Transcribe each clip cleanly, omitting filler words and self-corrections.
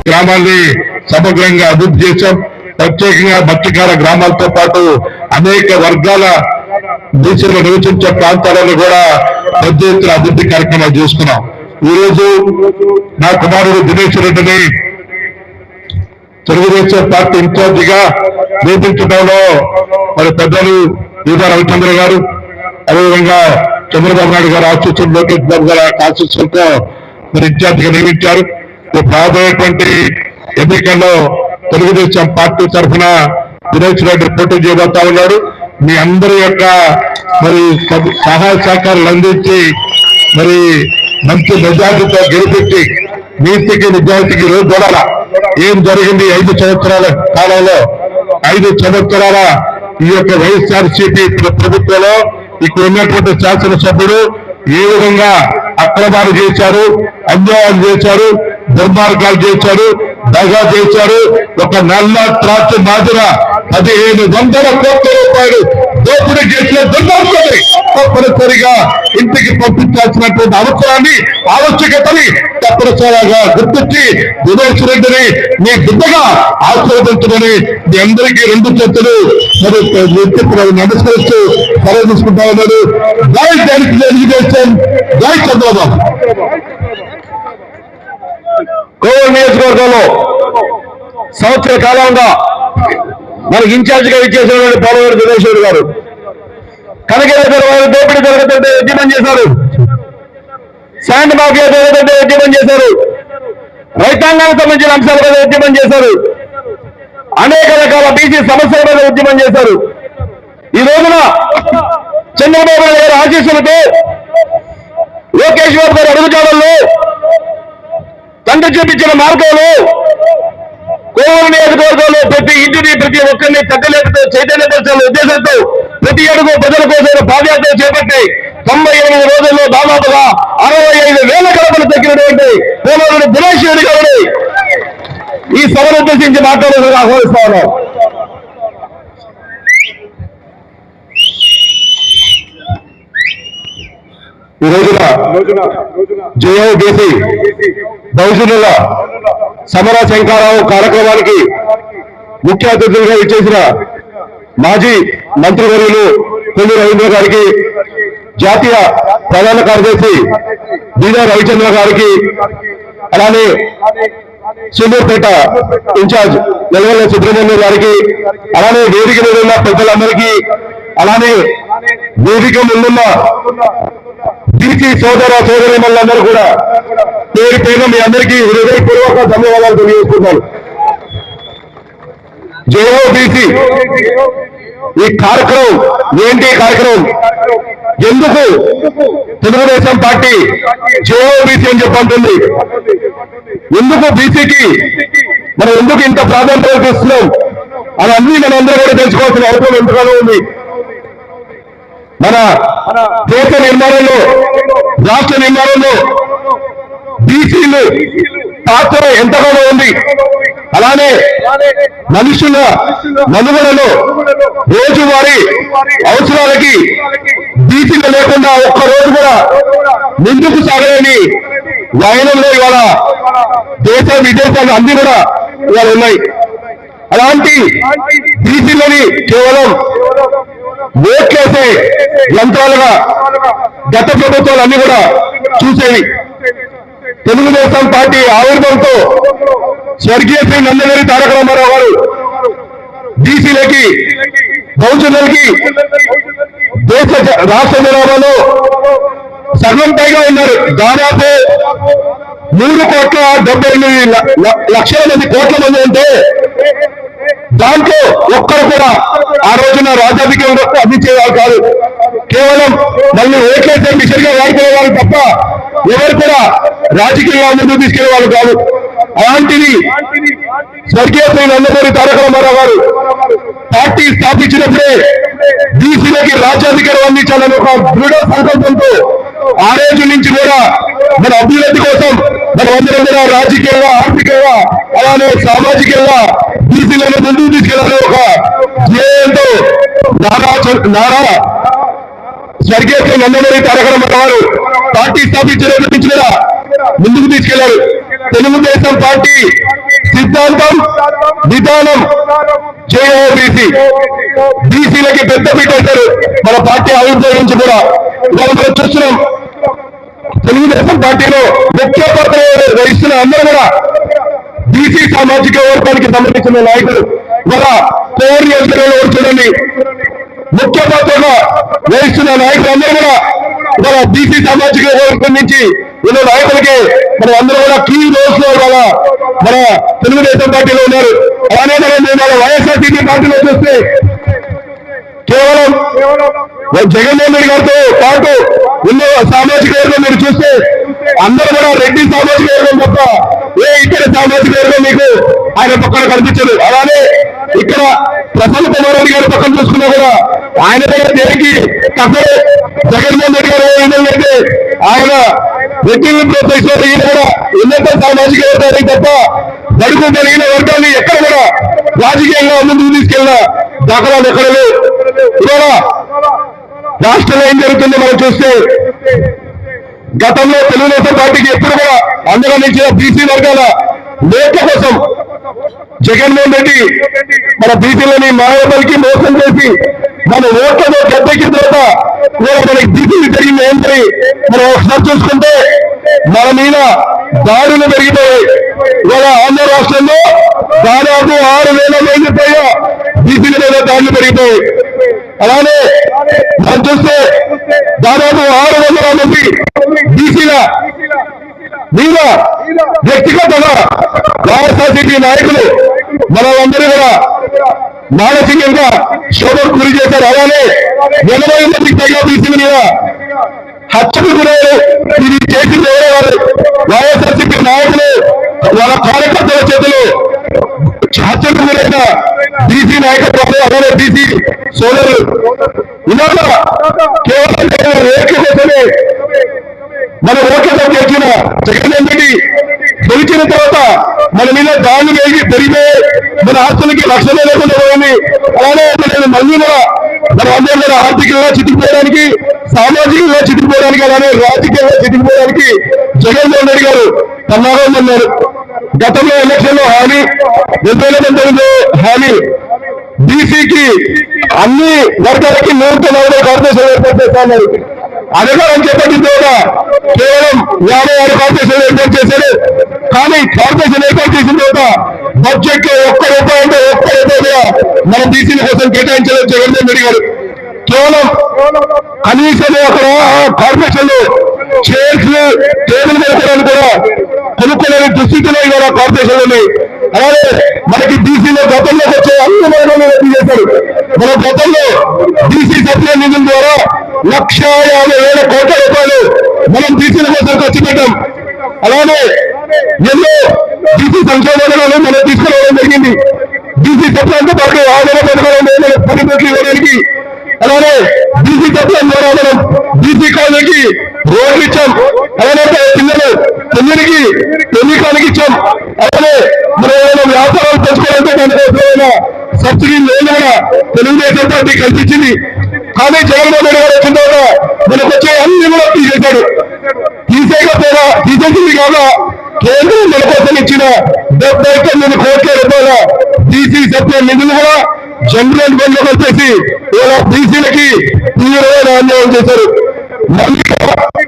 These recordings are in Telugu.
గ్రామాల్ని సమగ్రంగా అభివృద్ధి చేశాం. ప్రత్యేకంగా మత్స్యకార గ్రామాలతో పాటు అనేక వర్గాల దేశంలో నివసించే ప్రాంతాలను కూడా పెద్ద ఎత్తున అభివృద్ధి కార్యక్రమాలు చేసుకున్నాం. ఈరోజు నా కుమారుడు దినేష్ రెడ్డిని తెలుగుదేశం పార్టీ ఇన్ఛార్జిగా నియమించడంలో మరి పెద్దలు ఈదా రవిచంద్ర గారు, అదేవిధంగా చంద్రబాబు నాయుడు గారు ఆశీస్సులు, లోకేష్ బాబు గారు ఆశీస్సులతో మరి ఇన్ఛార్జిగా నియమించారు. రాబోయేటువంటి ఎన్నికల్లో తెలుగుదేశం పార్టీ తరఫున దినేష్ రెడ్డి పోటీ చేయబోతా ఉన్నాడు. మీ అందరి యొక్క మరి సహాయ సహకారాలు అందించి మరి మంచి మెజార్టీతో గెలిపించి నీతికి నిజాయితీకి రోజు చూడాల. ఏం జరిగింది 5 సంవత్సరాల కాలంలో, 5 సంవత్సరాల ఈ యొక్క వైఎస్ఆర్సీపీ ప్రభుత్వంలో ఇక్కడ ఉన్నటువంటి శాసనసభ్యుడు ఏ విధంగా అక్రమాలు చేశారు, అన్యాయాలు చేశారు, దుర్మార్గాలు చేశారు, దగా చేశారు. ఒక నల్ల త్రాసు మాదిర 1500 కోట్ల రూపాయలు దోపిడీ చేసిన దుర్మార్గుని తప్పనిసరిగా ఇంటికి పంపించాల్సినటువంటి ఆవశ్యకతని తప్పనిసరిగా గుర్తించి దినేష్ రెడ్డిని మీ బిడ్డగా ఆశీర్వదించమని మీ అందరికీ 2 చేతులు మరి నమస్కరిస్తూ సెలవు తీసుకుంటా ఉన్నాడు. జై తెలుగుదేశం, జై చంద్రబాబు. కోవూరు నియోజకవర్గంలో సంవత్సర కాలంగా మనకి ఇన్ఛార్జిగా ఇచ్చేసినటువంటి పోలవరం దినేష్ రెడ్డి గారు కనకయ్య వారు దోపిడీ జరగదంటే ఉద్యమం చేశారు, శాండ్ మాఫియా జరగదంటే ఉద్యమం చేశారు, రైతాంగానికి సంబంధించిన అంశాల మీద ఉద్యమం చేశారు, అనేక రకాల బీసీ సమస్యల మీద ఉద్యమం చేశారు. ఈ రోజున చంద్రబాబు నాయుడు గారి ఆశీస్సులతో, లోకేష్ బాబు గారి అడుగుజాడల్లో, తండ్రి చూపించిన మార్గంలో కోవూరు నియోజకవర్గంలో ప్రతి ఇంటిని, ప్రతి ఒక్కరిని తగ్గలేకతో చైతన్యపరచాలనే ఉద్దేశంతో ప్రతి అడుగు ప్రజల కోసం పాదయాత్ర చేపట్టి 98 రోజుల్లో దాదాపుగా 65,000 కడపలు తగ్గినటువంటి కోవూరు దినేష్ రెడ్డి గారిని ఈ సభను ఉద్దేశించి మాట్లాడేందుకు ఆహ్వానిస్తా ఉన్నాం. ఈ రోజున జేఓబీసీ బహుజనుల సమర శంఖారావు కార్యక్రమానికి ముఖ్య అతిథులుగా ఇచ్చేసిన మాజీ మంత్రివర్యులు కొల్లు రవీంద్ర గారికి, జాతీయ ప్రధాన కార్యదర్శి బీదా రవిచంద్ర గారికి, అలానే సూలూరుపేట ఇన్ఛార్జ్ నెలవల్ల సుబ్రహ్మణ్యం గారికి, అలానే వేదిక మీద ఉన్న పెద్దలందరికీ, అలానే వేదిక ముందున్న బీసీ సోదర సోదరీమణులందరూ కూడా పేరు పేరు మీ అందరికీ హృదయపూర్వక ధన్యవాదాలు తెలియజేస్తున్నాను. జేఓబీసీ ఈ కార్యక్రమం ఏంటి? కార్యక్రమం ఎందుకు తెలుగుదేశం పార్టీ జేఓబీసీ అని చెప్పంటుంది? ఎందుకు బీసీకి మనం ఎందుకు ఇంత ప్రాధాన్యత ఇస్తున్నాం అని అన్ని మనందరూ కూడా తెలుసుకోవాల్సిన అవసరం ఎంతగానో ఉంది. మన దేశ నిర్మాణంలో, రాష్ట్ర నిర్మాణంలో బీసీలు పాత్ర ఎంతగానో ఉంది. అలానే మనుషుల మనుగడలో రోజువారీ అవసరాలకి బీసీలు లేకుండా ఒక్కరోజు కూడా ముందుకు సాగలేని వాయనంలో ఇవాళ దేశ విదేశాలు అన్ని కూడా ఇవాళ ఉన్నాయి. అలాంటి బీసీలని కేవలం ఓట్లేసే యంత్రాలుగా గత ప్రభుత్వాలు అన్ని కూడా చూసేవి. తెలుగుదేశం పార్టీ ఆవిర్భావంతో స్వర్గీయ శ్రీ నందమూరి తారక రామారావు గారు బీసీలకి, బహుజనులకి దేశ రాష్ట్ర జనాభాలో సగం పైగా ఉన్నారు. దాదాపు 3,78,00,000 కోట్ల మంది ఉంటే దాంట్లో ఒక్కరు కూడా ఆ రోజున రాజకీయంలో అందించేవారు కాదు. కేవలం మళ్ళీ ఓట్లేసే మిషన్గా వాడుకునేవారు తప్ప ఎవరు కూడా రాజకీయంగా ముందుకు తీసుకెళ్లేవాళ్ళు కాదు. అలాంటిది స్వర్గీయ శ్రీ నందమూరి తారక రామారావు గారు పార్టీ స్థాపించినప్పుడే బీసీలకి రాజ్యాధికారం అందించాలని ఒక దృఢ సంకల్పంతో ఆ రోజు నుంచి కూడా మన అభివృద్ధి కోసం మనం అందరం కూడా రాజకీయంగా, ఆర్థికంగా, అలానే సామాజికంగా బీసీలను ముందుకు తీసుకెళ్లాలని ఒక ధ్యేయంతో నారా స్వర్గీయ శ్రీ నందమూరి తారక రామారావు గారు పార్టీ స్థాపించిన నుంచి కూడా ముందుకు తీసుకెళ్లారు. తెలుగుదేశం పార్టీ సిద్ధాంతం విధానం చేయో బీసీ. బీసీలకి పెద్ద పీట వేశారు మన పార్టీ ఆవిర్భావం నుంచి కూడా. ఇవాళ మనం చూస్తున్నాం తెలుగుదేశం పార్టీలో ముఖ్య పాత్ర వహిస్తున్న అందరూ కూడా బీసీ సామాజిక వర్గానికి సంబంధించిన నాయకులు. ఇవాళ కోర్ నియోజకవర్గంలో చూడండి ముఖ్య పాత్రగా వహిస్తున్న నాయకులు అందరూ కూడా ఇవాళ బీసీ సామాజిక వర్గం నుంచి ఇలా నాయకులకి మనం అందరూ కూడా కీ రోల్స్ లో ఇవాళ మన తెలుగుదేశం పార్టీలో ఉన్నారు. అలానే మనం వైఎస్ఆర్సీపీ పార్టీలో చూస్తే కేవలం జగన్మోహన్ రెడ్డి గారితో పాటు ఎన్నో సామాజిక వర్గం మీరు చూస్తే అందరూ కూడా రెడ్డి సామాజిక వర్గం తప్ప ఏ ఇతర సామాజిక వర్గం మీకు ఆయన పక్కన కనిపించదు. అలానే ఇక్కడ ప్రసన్న కుమార్ రెడ్డి గారి పక్కన చూసుకున్నా కూడా ఆయన దగ్గర దేనికి తక్కువ. జగన్మోహన్ రెడ్డి గారు ఏంటంటే ఆయన రెడ్డిని ప్రోత్సహిస్తున్నారు. ఈయన కూడా ఉన్నత సామాజిక వర్గానికి తప్ప బడుగు కలిగిన వర్గాన్ని ఎక్కడ కూడా రాజకీయంగా ముందుకు తీసుకెళ్ళిన దాఖలాలు ఎక్కడ లేవు. ఇవాళ రాష్ట్రంలో ఏం జరుగుతుందో మనం చూస్తే గతంలో తెలుగుదేశం పార్టీకి ఎప్పుడు కూడా అండగా నిలిచిన బీసీ వర్గాల ఓట్ల కోసం జగన్మోహన్ రెడ్డి మన బీసీలని మాయబలికి మోసం చేసి మన ఓట్లలో గద్దెక్కిన తర్వాత ఇవాళ మనకి బీసీలు జరిగింది ఏంటని మనం ఒకసారి చూసుకుంటే మన మీద దాడులు పెరిగిపోయాయి. ఇవాళ ఆంధ్ర రాష్ట్రంలో దాదాపు 6,000 మంది పైగా బీసీల మీద దాడులు పెరిగిపోయాయి. అలానే మనం చూస్తే దాదాపు 600 మంది బీసీల మీద వ్యక్తిగతంగా వైఎస్ఆర్సీపీ నాయకులు మనలందరూ కూడా మానసికంగా శోభకు గురి చేశారు. అలానే 80 మందికి పైగా బీసీల మీద హత్యకు గురయ్యారు. ఇది చేసింది ఎవరో వారు వైఎస్ఆర్సీపీ నాయకులు వాళ్ళ కార్యకర్తల చేతులు హత్యకు గురైన బీసీ నాయకత్వాలు అలానే బీసీ సోదరులు ఇవాళ కేవలం ఓట్ల కోసమే మన ఓట్లతో గెలిచిన జగన్మోహన్ రెడ్డి గెలిచిన తర్వాత మన మీద దాడులు పెరిగిపోయి మన ఆస్తులకి రక్షణ లేకుండా పోయింది. అలానే మళ్ళీ కూడా మనం అందరం కూడా ఆర్థికంగా చితికిపోవడానికి సామాజికంగా చితికిపోవడానికి అలానే రాజకీయంగా చితికిపోవడానికి జగన్మోహన్ రెడ్డి గారు సన్నాహం ఉన్నారు. గతంలో ఎలక్షన్ లో హామీ 2019 హామీ బీసీకి అన్ని వర్గాలకి 140 కార్పొరేషన్ ఏర్పాటు చేస్తున్నారు. అధికారం చేపట్టిన తర్వాత కేవలం 56 కార్పొరేషన్ ఏర్పాటు చేశారు. కానీ కార్పొరేషన్ ఏర్పాటు చేసిన తర్వాత బడ్జెట్ లో ₹1 అంటే ₹1 మన బీసీల కోసం కేటాయించలేదు జగన్మోహన్ రెడ్డి గారు. కేవలం కనీసం అక్కడ కార్పొరేషన్ లో చైర్స్ టేబుల్ పెట్టుకోవడానికి కూడా కొనుక్కోలేని దుస్థితిలో ఇవాళ కార్పొరేషన్ ఉన్నాయి. అలాగే మనకి బీసీలో గతంలోకి వచ్చే అన్ని వర్గాలు రద్దు చేశారు. మన గతంలో బీసీ సప్లై నిధుల ద్వారా ₹150,000 కోట్ల మనం బీసీల కోసం ఖర్చు పెట్టాం. అలానే ఎన్నో బీసీ సంక్షేమాలను మనం తీసుకురావడం జరిగింది. బీసీ సప్లైతో పాటు ఆదాయ పథకాలను పనిముట్లు ఇవ్వడానికి అలానే బీసీ సప్లై ద్వారా మనం బీసీ కాలనీకి రోడ్లు ఇచ్చాం. అలానే పిల్లలు పెళ్లి కాలనీకి ఇచ్చాం. అలానే మనం వ్యాపారాలు పెంచుకోవాలంటే దానికోసమైన సబ్సిడీ లోన్ కూడా తెలుగుదేశం పార్టీ కల్పించింది. కానీ జగన్మోహన్ రెడ్డి గారు వచ్చిన తర్వాత మనకు వచ్చే అన్ని కూడా తీసేశాడు. తీసేసింది కాగా కేంద్రం మన కోసం ఇచ్చిన ₹79 కోట్ల బీసీ సప్లై నిధులు కూడా జనరల్ ఫండ్ లో వచ్చేసి ఇవాళ బీసీలకి తీవ్రమైన అన్యాయం చేశారు. మళ్ళీ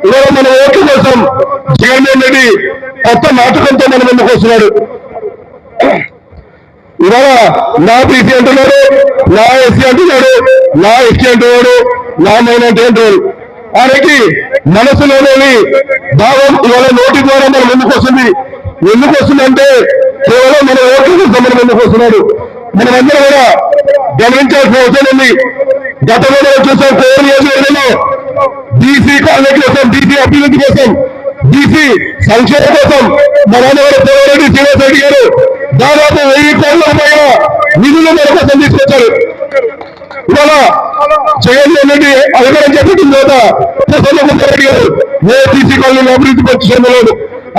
ఇవాళ మన ఓట్ల కోసం జగన్మోహన్ రెడ్డి కొత్త నాటకంతో మన ముందుకు వస్తున్నాడు. ఇవాళ నా బీసీ అంటున్నాడు, నా ఎస్సీ అంటున్నాడు, నా ఎస్టీ అంటున్నాడు, నా మైనార్టీ అంటున్నాడు. ఆయనకి మనసులోని భావం ఇవాళ నోటి ద్వారా మన ముందుకు వస్తుంది. ఎందుకు వస్తుందంటే కేవలం మన ఓట్ల కోసం మన ముందుకు వస్తున్నాడు. మనమందరం కూడా గమనించాల్సిన అవసరం ఉంది. గతంలో మనం చూసాం కోర్ నియోజకవర్గంలో బీసీ కాలనీ కోసం, బీసీ అభివృద్ధి కోసం, బీసీ సంక్షేమం కోసం మనందరూ పోరెడ్డి శ్రీనివాస్ రెడ్డి గారు దాదాపు 1000 కోట్ల పైగా నిధులు మన కోసం తీసుకొచ్చారు. ఇవాళ జగన్మోహన్ రెడ్డి అధికారం చేపట్టిన తర్వాత ప్రసన్న కుమార్ రెడ్డి గారు ఏ బీసీ కాలనీ అభివృద్ధి పరిచయంలో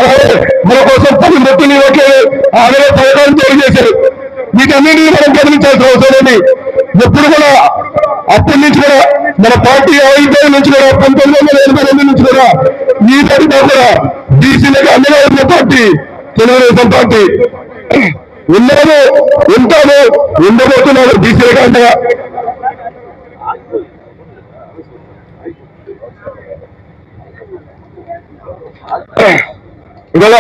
అలాగే మన కోసం 10 మొత్తం ఇవ్వట్లేదు. ఆమె పథకాలు తయారు చేశారు. వీటన్నిటినీ మనం గమనించాల్సిన అవసరం ఉంది. ఎప్పుడు కూడా అప్పటి నుంచి కూడా మన పార్టీ ఆవిర్భావం నుంచి కూడా 1982 నుంచి కూడా ఈ పార్టీ కూడా బీసీలకు అండగా ఉన్న పార్టీ తెలుగుదేశం పార్టీ. ఉన్నాము, ఉంటాము, ఉండబోతున్నాము బీసీలుగా అంటగా. ఇవాళ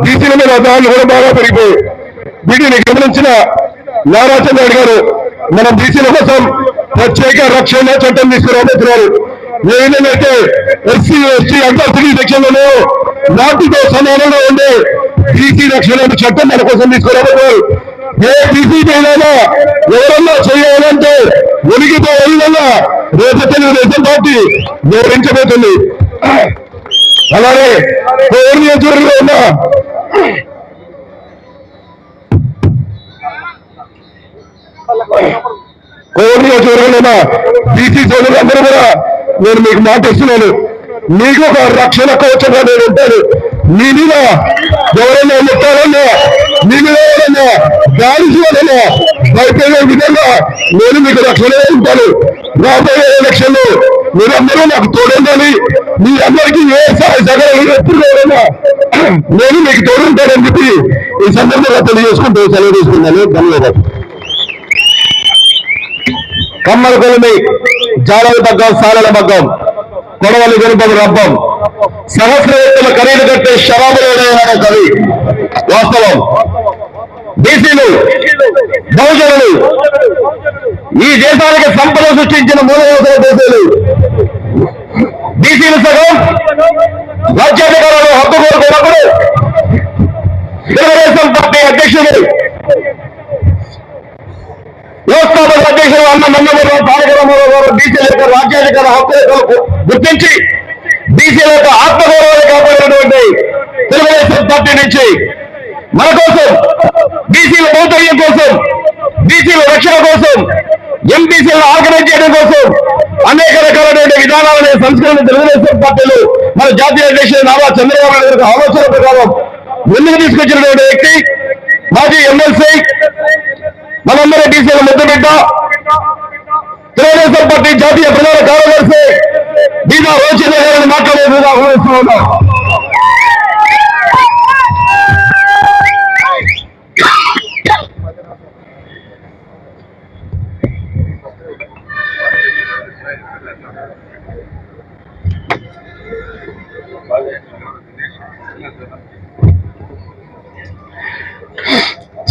బీసీల మీద దాడులు కూడా బాగా పెరిగిపోయి వీటిని గమనించిన నారా చంద్రబాబు గారు మనం బీసీల కోసం ప్రత్యేక రక్షణ చట్టం తీసుకురాబోతున్నారు. ఏంటంటే ఎస్సీ ఎస్టీ అంతర్గత సెక్షన్లలో నాటితో సమానంగా ఉండే బీసీ రక్షణ చట్టం మన కోసం తీసుకురాబోతున్నారు. ఏ బీసీ పైన ఎవరన్నా చేయాలంటే ఉనికితో విధంగా రేపు తెలుగుదేశం పార్టీ వివరించబోతుంది. అలాగే నియోజకవర్గంలో ఉన్న నియోజకవర్గంలో బీసీ సోదరులందరూ కూడా నేను మీకు మాట ఇస్తున్నాను. మీకు ఒక రక్షణ కవచంగా నేను ఉంటాను. మీ మీద ఎవరైనా ముట్టాలన్నా, మీ మీద ఎవరైనా దాడి చేయాలన్నా భయపడే విధంగా నేను మీకు రక్షణగా ఉంటాను. రాబోయే ఎలక్షన్లు మీరందరూ నాకు తోడుండాలి. మీ అందరికీ ఏ సహాయ సహకారాలు ఎప్పుడు ఎవరైనా నేను మీకు తోడుంటానని చెప్పి ఈ సందర్భంగా తెలియజేసుకుంటూ సెలవు తీసుకున్నాను. ధన్యవాదాలు. కమ్మల కొలిమి జాలల బగ్గం సాలల బగ్గం కొడవలి గణపతి రబ్బం సహస్ర వ్యక్తుల ఖరీదు కట్టే శరాబులేడైన కవి. వాస్తవం, బీసీలు బహుజనులు ఈ దేశానికి సంపద సృష్టించిన మూలవసర దేశాలు. బీసీలు సగం రాజ్యాధికారులు హక్కు కోరుకున్నప్పుడు తెలుగుదేశం పార్టీ అధ్యక్షుడు వ్యవస్థాపక అధ్యక్షుడు అన్న నందమూరి తారక రామారావు గారు బీసీల యొక్క రాజ్యాధికార హక్కులను గుర్తించి బీసీల యొక్క ఆత్మగౌరవాన్ని కాపాడినటువంటి తెలుగుదేశం పార్టీ నుంచి మన కోసం, బీసీల భౌతవ్యం కోసం, బీసీల రక్షణ కోసం, ఎంబీసీలను ఆర్గనైజ్ చేయడం కోసం అనేక రకాలైన విధానాలను సంస్కరణ తెలుగుదేశం పార్టీలు మన జాతీయ అధ్యక్షుడు నారా చంద్రబాబు నాయుడు గారి ఆలోచన ప్రకారం ముందుకు తీసుకొచ్చినటువంటి వ్యక్తి, మాజీ ఎమ్మెల్సీ, మనందరూ బీసీల ముద్దుబిడ్డ, తెలుగుదేశం పార్టీ జాతీయ ప్రధాన కార్యదర్శి బీదా రోచిత గారిని మాట్లాడేందుకు ఆహ్వానిస్తూ ఉన్నాం.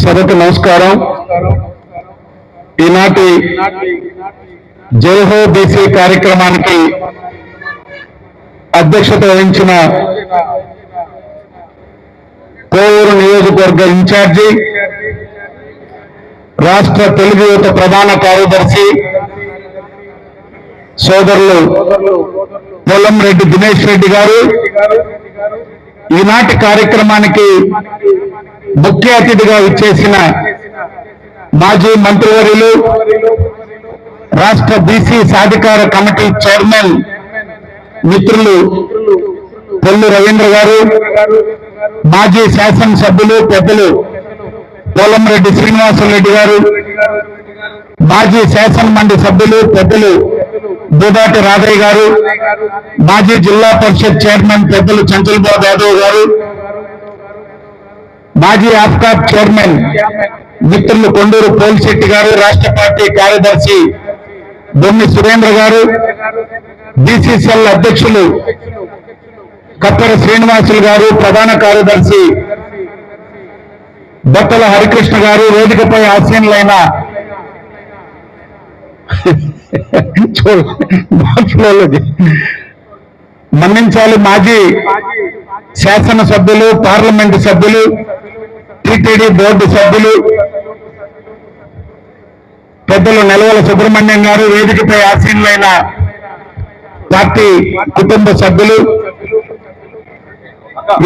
సభకు నమస్కారం. ఈనాటి జైహో బీసీ కార్యక్రమానికి అధ్యక్షత వహించిన కోవూరు నియోజకవర్గ ఇన్ఛార్జి, రాష్ట్ర తెలుగు యువత ప్రధాన కార్యదర్శి సోదరులు పోలంరెడ్డి దినేష్ రెడ్డి గారు, ఈనాటి కార్యక్రమానికి ముఖ్య అతిథిగా ఇచ్చేసిన మాజీ మంత్రివర్యులు, రాష్ట్ర బీసీ సాధికార కమిటీ చైర్మన్ మిత్రులు పొల్లు రవీంద్ర గారు, మాజీ శాసనసభ్యులు పెద్దలు పోలంరెడ్డి శ్రీనివాసరెడ్డి గారు, మాజీ శాసన మండలి సభ్యులు పెద్దలు బూదాటి రాధయ్య గారు, మాజీ జిల్లా పరిషత్ చైర్మన్ పెద్దలు చంచల్బాబు యాదవ్ గారు, మాజీ ఆఫ్కాప్ చైర్మన్ మిత్రులు కొండూరు పోలిశెట్టి గారు, రాష్ట్ర పార్టీ కార్యదర్శి బొమ్మి సురేంద్ర గారు, బీసీసీఎల్ అధ్యక్షులు కత్తెర శ్రీనివాసులు గారు, ప్రధాన కార్యదర్శి బట్టల హరికృష్ణ గారు, వేదికపై ఆసీనులైన మన్నించాలి మాజీ శాసనసభ్యులు, పార్లమెంటు సభ్యులు, టీటీడీ బోర్డు సభ్యులు పెద్దలు నెలవల సుబ్రహ్మణ్యం గారు, వేదికపై ఆసీనులైన పార్టీ కుటుంబ సభ్యులు,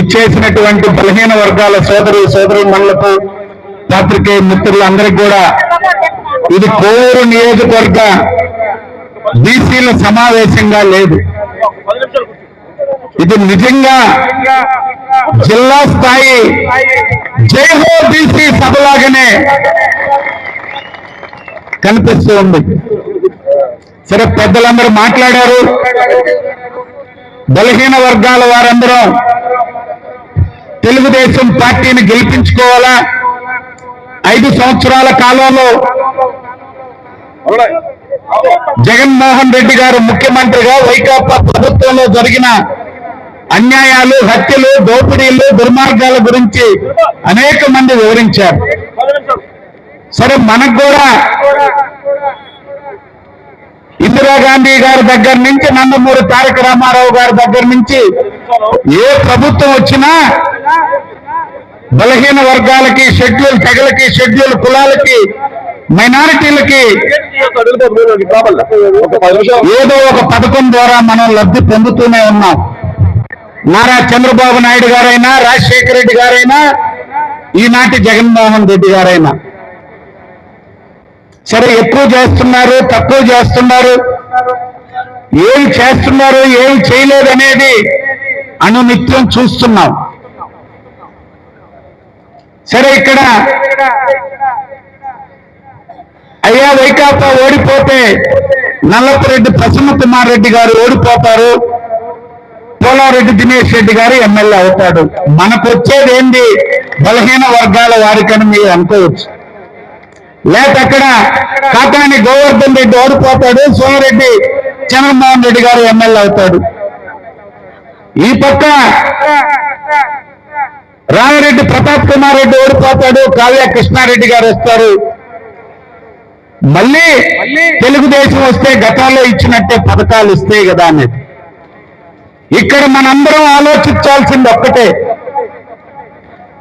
ఇచ్చేసినటువంటి బలహీన వర్గాల సోదరీమణులకు, పాత్రికేయ మిత్రులందరికీ కూడా ఇది కోవూరు నియోజకవర్గ బీసీల సమావేశంగా లేదు. ఇది నిజంగా జిల్లా స్థాయి జైహో బీసీ సభలాగానే కనిపిస్తూ ఉంది. సరే, పెద్దలందరూ మాట్లాడారు. బలహీన వర్గాల వారందరూ తెలుగుదేశం పార్టీని గెలిపించుకోవాలా, 5 సంవత్సరాల కాలంలో జగన్మోహన్ రెడ్డి గారు ముఖ్యమంత్రిగా వైకాపా ప్రభుత్వంలో జరిగిన అన్యాయాలు, హత్యలు, దోపిడీలు, దుర్మార్గాల గురించి అనేక మంది వివరించారు. సరే, మనకు కూడా ఇందిరాగాంధీ గారి దగ్గర నుంచి, నందమూరి తారక రామారావు గారి దగ్గర నుంచి ఏ ప్రభుత్వం వచ్చినా బలహీన వర్గాలకి, షెడ్యూల్ తెగలకి, షెడ్యూల్ కులాలకి, మైనారిటీలకి ఏదో ఒక పథకం ద్వారా మనం లబ్ధి పొందుతూనే ఉన్నాం. నారా చంద్రబాబు నాయుడు గారైనా, రాజశేఖర రెడ్డి గారైనా, ఈనాటి జగన్మోహన్ రెడ్డి గారైనా సరే, ఎక్కువ చేస్తున్నారు, తక్కువ చేస్తున్నారు, ఏమి చేస్తున్నారు, ఏమి చేయలేదు అనేది అనునిత్యం చూస్తున్నాం. సరే, ఇక్కడ అయ్యా వైకాపా ఓడిపోతే నల్లపురెడ్డి ప్రసన్న కుమార్ రెడ్డి గారు ఓడిపోతారు, పోలారెడ్డి దినేష్ రెడ్డి గారు ఎమ్మెల్యే అవుతాడు. మనకు వచ్చేది ఏంది? బలహీన వర్గాల వారికని మీరు అనుకోవచ్చు. లేక అక్కడ కాకాని గోవర్ధన్ రెడ్డి ఓడిపోతాడు, సోమిరెడ్డి చంద్రమోహన్ రెడ్డి గారు ఎమ్మెల్యే అవుతాడు. ఈ పక్క రామిరెడ్డి ప్రతాప్ కుమార్ రెడ్డి ఓడిపోతాడు, కావ్య కృష్ణారెడ్డి గారు వస్తారు. మళ్ళీ తెలుగుదేశం వస్తే గతంలో ఇచ్చినట్టే పథకాలు ఇస్తాయి కదా అనేది. ఇక్కడ మనందరం ఆలోచించాల్సింది ఒక్కటే,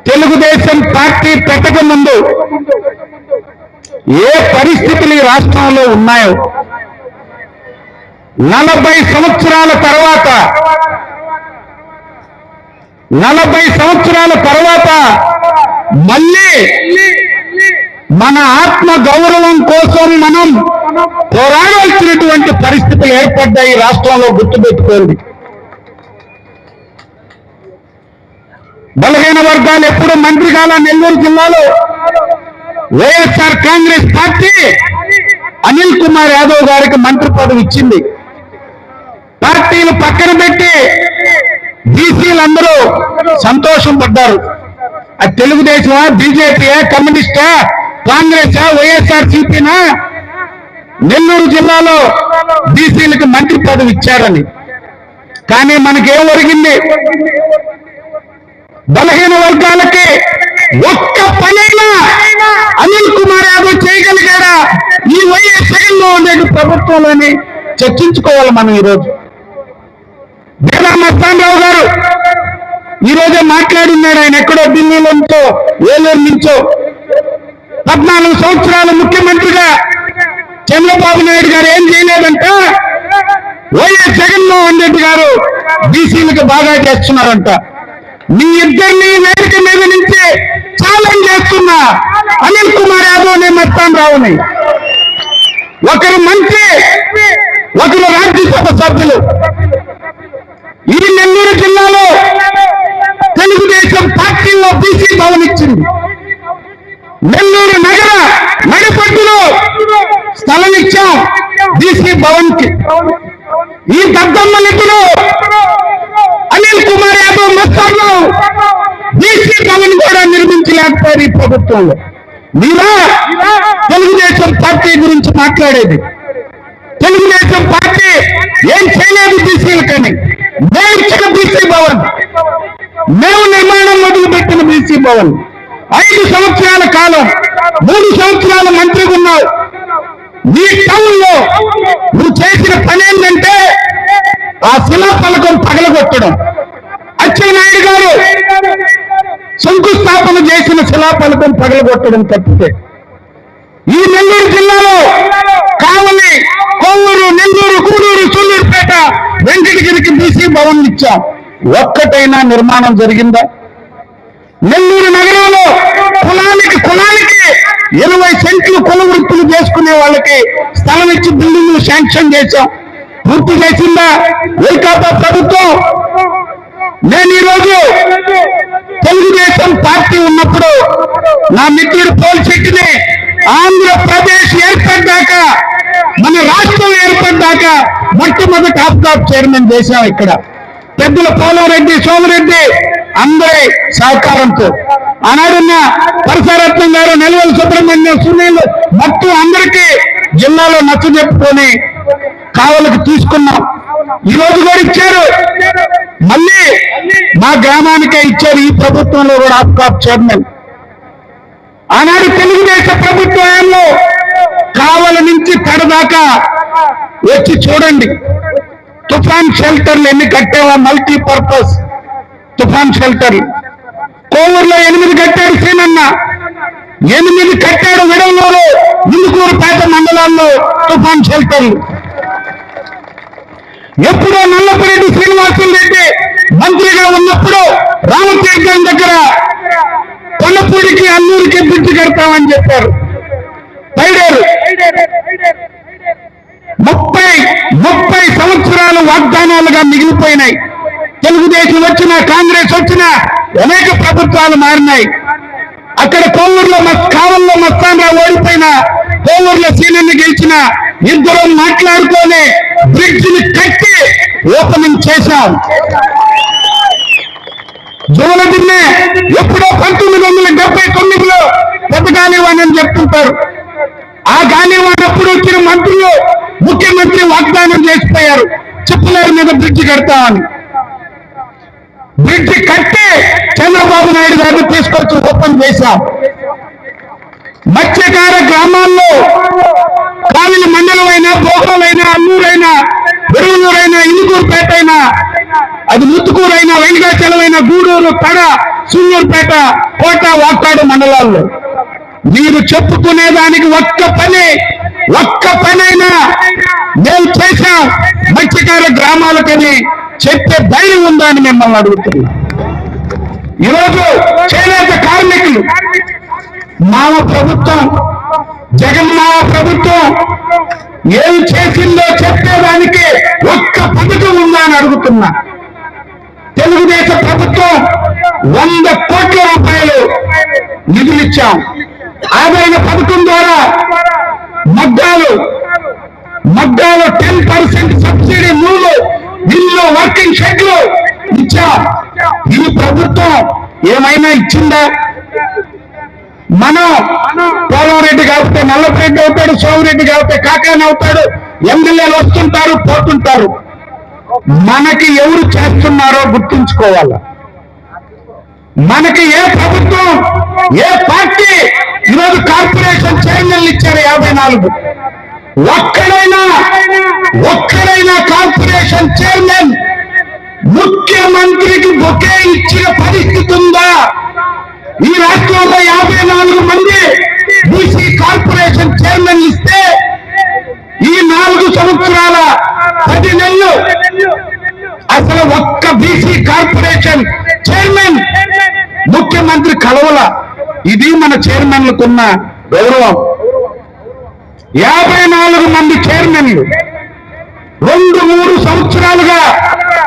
తెలుగుదేశం పార్టీ పెట్టక ముందు ఏ పరిస్థితులు ఈ రాష్ట్రంలో ఉన్నాయో 40 సంవత్సరాల తర్వాత మళ్ళీ మన ఆత్మ గౌరవం కోసం మనం పోరాడాల్సినటువంటి పరిస్థితులు ఏర్పడ్డాయి ఈ రాష్ట్రంలో. గుర్తుపెట్టుకోండి, బలహీన వర్గాలు ఎప్పుడు మంత్రిగాల నెల్లూరు జిల్లాలో వైఎస్ఆర్ కాంగ్రెస్ పార్టీ అనిల్ కుమార్ యాదవ్ గారికి మంత్రి పదవి ఇచ్చింది. పార్టీలు పక్కన పెట్టి బీసీలందరూ సంతోషం పడ్డారు. అది తెలుగుదేశమా, బీజేపీయా, కమ్యూనిస్టా, కాంగ్రెసా, వైఎస్ఆర్ సిపినా నెల్లూరు జిల్లాలో బీసీలకు మంత్రి పదవి ఇచ్చారని. కానీ మనకేం ఒరిగింది? బలహీన వర్గాలకి ఒక్క పనైనా అనిల్ కుమార్ యాదవ్ చేయగలిగాడా ఈ వైఎస్ జగన్మోహన్ రెడ్డి ప్రభుత్వంలోని చర్చించుకోవాలి మనం. ఈరోజు బేలా మస్తానరావు గారు ఈరోజే మాట్లాడున్నాడు. ఆయన ఎక్కడో ఢిల్లీ నుంచో, ఏలూరు నుంచో 14 సంవత్సరాలు ముఖ్యమంత్రిగా చంద్రబాబు నాయుడు గారు ఏం చేయలేదంట, వైఎస్ జగన్మోహన్ రెడ్డి గారు బీసీలకు బాగా చేస్తున్నారంట. మీ ఇద్దరిని వేదిక మీద నుంచి ఛాలెంజ్ చేస్తున్నా, అనిల్ కుమార్ యాదవ్ని, మస్తానరావుని. ఒకరు మంత్రి, ఒకరు రాజ్యసభ సభ్యులు. ఈ నెల్లూరు జిల్లాలో తెలుగుదేశం పార్టీలో బీసీ భవన్ ఇచ్చింది. నెల్లూరు నగర నడిపట్టులో స్థలం ఇచ్చాం బీసీ భవన్ కి. ఈ దద్దమ్మలిద్దరూ అనిల్ కుమార్ యాదవ్, మస్తానరావు బీసీ భవన్ కూడా నిర్మించలేకపోయారు ఈ ప్రభుత్వంలో. మీరా తెలుగుదేశం పార్టీ గురించి మాట్లాడేది? తెలుగుదేశం పార్టీ ఏం చేయలేదు బీసీలకని. మేము ఇచ్చిన బీసీ భవన్, మేము నిర్మాణం మొదలుపెట్టిన బీసీ భవన్ 5 సంవత్సరాల కాలం, 3 సంవత్సరాల మంత్రిగా ఉన్నావు. నీ టౌన్ లో నువ్వు చేసిన పని ఏంటంటే ఆ శిలాఫలకం పగలగొట్టడం. అచ్చెన్నాయుడు గారు శంకుస్థాపన చేసిన శిలాఫలకం పగలగొట్టడం తప్పితే ఈ నెల్లూరు జిల్లాలో కావలి, కొవ్వూరు, నెల్లూరు, గూడూరు, సూళ్లూరుపేట, వెంకటగిరికి బీసీ భవన్ ఇచ్చాం. ఒక్కటైనా నిర్మాణం జరిగిందా? నెల్లూరు నగరంలో కులానికి 20 సెంట్లు కుల వృత్తులు చేసుకునే వాళ్ళకి స్థలం ఇచ్చి బిల్డింగ్లు శాంక్షన్ చేశాం. పూర్తి చేసిందా వైకాపా ప్రభుత్వం? నేను ఈరోజు తెలుగుదేశం పార్టీ ఉన్నప్పుడు నా మిత్రుడు పోల్శెట్టిని ఆంధ్రప్రదేశ్ ఏర్పడ్డాక, మన రాష్ట్రం ఏర్పడ్డాక మొట్టమొదటి ఆప్కాప్ చైర్మన్ చేశాం. ఇక్కడ పెద్దల పోలారెడ్డి, సోమిరెడ్డి అందరి సహకారంతో ఆనాడున్న పరశరత్నం గారు, నెలవల సుబ్రహ్మణ్యం, సునీల్ మొత్తం అందరికీ జిల్లాలో నచ్చ చెప్పుకొని కావలకు తీసుకున్నాం. ఈ రోజు కూడా ఇచ్చారు, మళ్ళీ మా గ్రామానికే ఇచ్చారు. ఈ ప్రభుత్వంలో కూడా ఆప్కాప్ చైర్మన్. ఆనాడు తెలుగుదేశం ప్రభుత్వంలో కావల నుంచి తడదాకా వచ్చి చూడండి, తుఫాన్ షెల్టర్లు ఎన్ని కట్టావా, మల్టీపర్పస్ తుఫాన్ షెల్టర్లు. కోవూరులో 8 కట్టాడు సీనన్న, 8 కట్టాడు విడవలూరు, ఇందుకూరుపేట మండలాల్లో తుఫాన్ షెల్టర్లు. ఎప్పుడో నల్లపురెడ్డి శ్రీనివాసులు రెడ్డి మంత్రిగా ఉన్నప్పుడు రామతీర్థం దగ్గర కొల్లపూడికి, అల్లూరికి బ్రిడ్జి కడతామని చెప్పారు. పైడేరు 30 సంవత్సరాలు వాగ్దానాలుగా మిగిలిపోయినాయి. తెలుగుదేశం వచ్చినా, కాంగ్రెస్ వచ్చినా అనేక ప్రభుత్వాలు మారినాయి. అక్కడ కోవూరులో కావల్లో మస్తానరావు ఓడిపోయినా, కోవూరులో సీనన్ని గెలిచిన ఇద్దరం మాట్లాడుకొని బ్రిడ్జిని కట్టి ఓపెనింగ్ చేశాం. జోలదిన్నే ఎప్పుడో 1979లో పెద్ద గాలివాణని చెప్తుంటారు. ఆ గాలివానప్పుడు వచ్చిన మంత్రులు, ముఖ్యమంత్రి వాగ్దానం చేసిపోయారు, చిప్పలేరు మీద బ్రిడ్జి కడతామని. బ్రిడ్జి కట్టి చంద్రబాబు నాయుడు గారు తీసుకొచ్చి ఓపెన్ చేశాం. మత్స్యకార గ్రామాల్లో కావిలి మండలమైనా, బోగోలైనా, అల్లూరైనా, విరువులూరైనా, ఇందుకూరుపేట అయినా, అది ముత్తుకూరైనా, వెంకటాచలమైనా, గూడూరు, తడ, సూళ్లూరుపేట, కోట, వాకాడు మండలాల్లో మీరు చెప్పుకునేదానికి ఒక్క పనైనా మేము చేశాం మత్స్యకార గ్రామాలకని చెప్పే ధైర్యం ఉందా అని మిమ్మల్ని అడుగుతున్నా. ఈరోజు చేనేత కార్మికులు, మావ ప్రభుత్వం, జగన్మావ ప్రభుత్వం ఏం చేసిందో చెప్పేదానికి ఒక్క పథకం ఉందా అని అడుగుతున్నా. తెలుగుదేశం ప్రభుత్వం 100 కోట్ల రూపాయలు నిధులిచ్చాం. ఆదాయ పథకం ద్వారా మగ్గాలు 10% సబ్సిడీ, నూలు, ఇల్లు, వర్కింగ్ షెడ్లు ఇచ్చాం. ఈ ప్రభుత్వం ఏమైనా ఇచ్చిందా? మనం పోలంరెడ్డి కాకపోతే నల్లపరెడ్డి అవుతాడు, సోమిరెడ్డి కాకపోతే కాకాని అవుతాడు, ఎమ్మెల్యేలు వస్తుంటారు, పోతుంటారు. మనకి ఎవరు చేస్తున్నారో గుర్తుంచుకోవాలి. మనకి ఏ ప్రభుత్వం, ఏ పార్టీ ఈరోజు కార్పొరేషన్ చైర్మన్లు ఇచ్చారు 54. ఒక్కడైనా కార్పొరేషన్ చైర్మన్ ముఖ్యమంత్రికి బొకే ఇచ్చిన పరిస్థితి ఉందా? ఈ రాష్ట్రంలో 54 మంది బీసీ కార్పొరేషన్ చైర్మన్ ఇస్తే ఈ 4 సంవత్సరాల 10 నెలలు అసలు ఒక్క బీసీ కార్పొరేషన్ చైర్మన్ ముఖ్యమంత్రి కలవల. ఇది మన చైర్మన్లకున్న గౌరవం. 54 మంది చైర్మన్లు 2-3 సంవత్సరాలుగా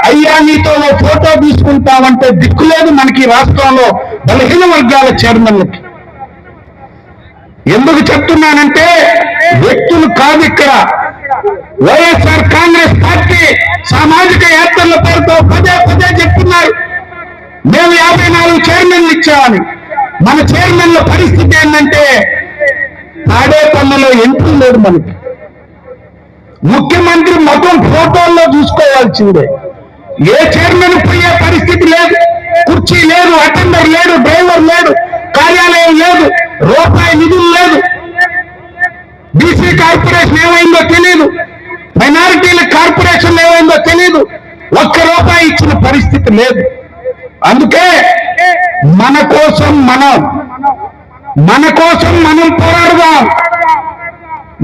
అయ్యా నీతో ఫోటో తీసుకుంటామంటే దిక్కులేదు మనకి రాష్ట్రంలో బలహీన వర్గాల చైర్మన్లకి. ఎందుకు చెప్తున్నానంటే వ్యక్తులు కాదు ఇక్కడ. వైఎస్ఆర్ కాంగ్రెస్ పార్టీ సామాజిక యాత్రల పేరుతో పదే చెప్తున్నారు మేము 54 చైర్మన్లు ఇచ్చామని. మన చైర్మన్ల పరిస్థితి ఏంటంటే తాడేపల్లిలో ఎంట్రీ లేదు మనకి. ముఖ్యమంత్రి మొత్తం ఫోటోల్లో చూసుకోవాల్సిందే. ఏ చైర్మన్ పోయే పరిస్థితి లేదు. కుర్చీ లేదు, అటెండర్ లేడు, డ్రైవర్ లేడు, కార్యాలయం లేదు, రూపాయి నిధులు లేదు. బీసీ కార్పొరేషన్ ఏమైందో తెలియదు, మైనారిటీల కార్పొరేషన్ ఏమైందో తెలియదు, ₹1 ఇచ్చిన పరిస్థితి లేదు. అందుకే మన కోసం మనం పోరాడదాం.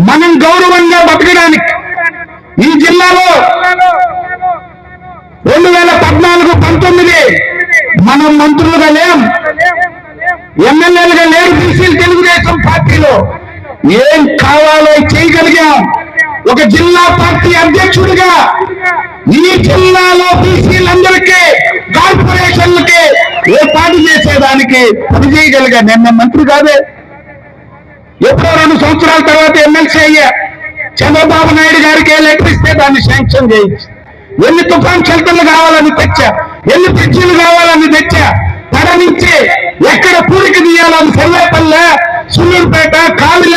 మనం గౌరవంగా బతకడానికి. ఈ జిల్లాలో 2014-19 మనం మంత్రులుగా లేం, ఎమ్మెల్యేలుగా లేరు. బీసీలు తెలుగుదేశం పార్టీలో ఏం కావాలో చేయగలిగాం. ఒక జిల్లా పార్టీ అధ్యక్షుడిగా ఈ జిల్లాలో బీసీలందరికీ కార్పొరేషన్లకి ఏర్పాటు చేసేదానికి పని చేయగలిగా. నిన్న మంత్రి కాదే, ఎప్పుడో 2 సంవత్సరాల తర్వాత ఎమ్మెల్సీ అయ్యా. చంద్రబాబు నాయుడు గారికి లెటర్ ఇస్తే దాన్ని శాంక్షన్ చేయొచ్చు. ఎన్ని తుఫాన్ షెల్టర్లు కావాలని తెచ్చా. ఎన్ని బ్రిడ్జీలు కావాలని తెచ్చా. తడ నుంచి ఎక్కడ పూడికి తీయాలని సర్వేపల్లె, సుల్లూరుపేట, కావిల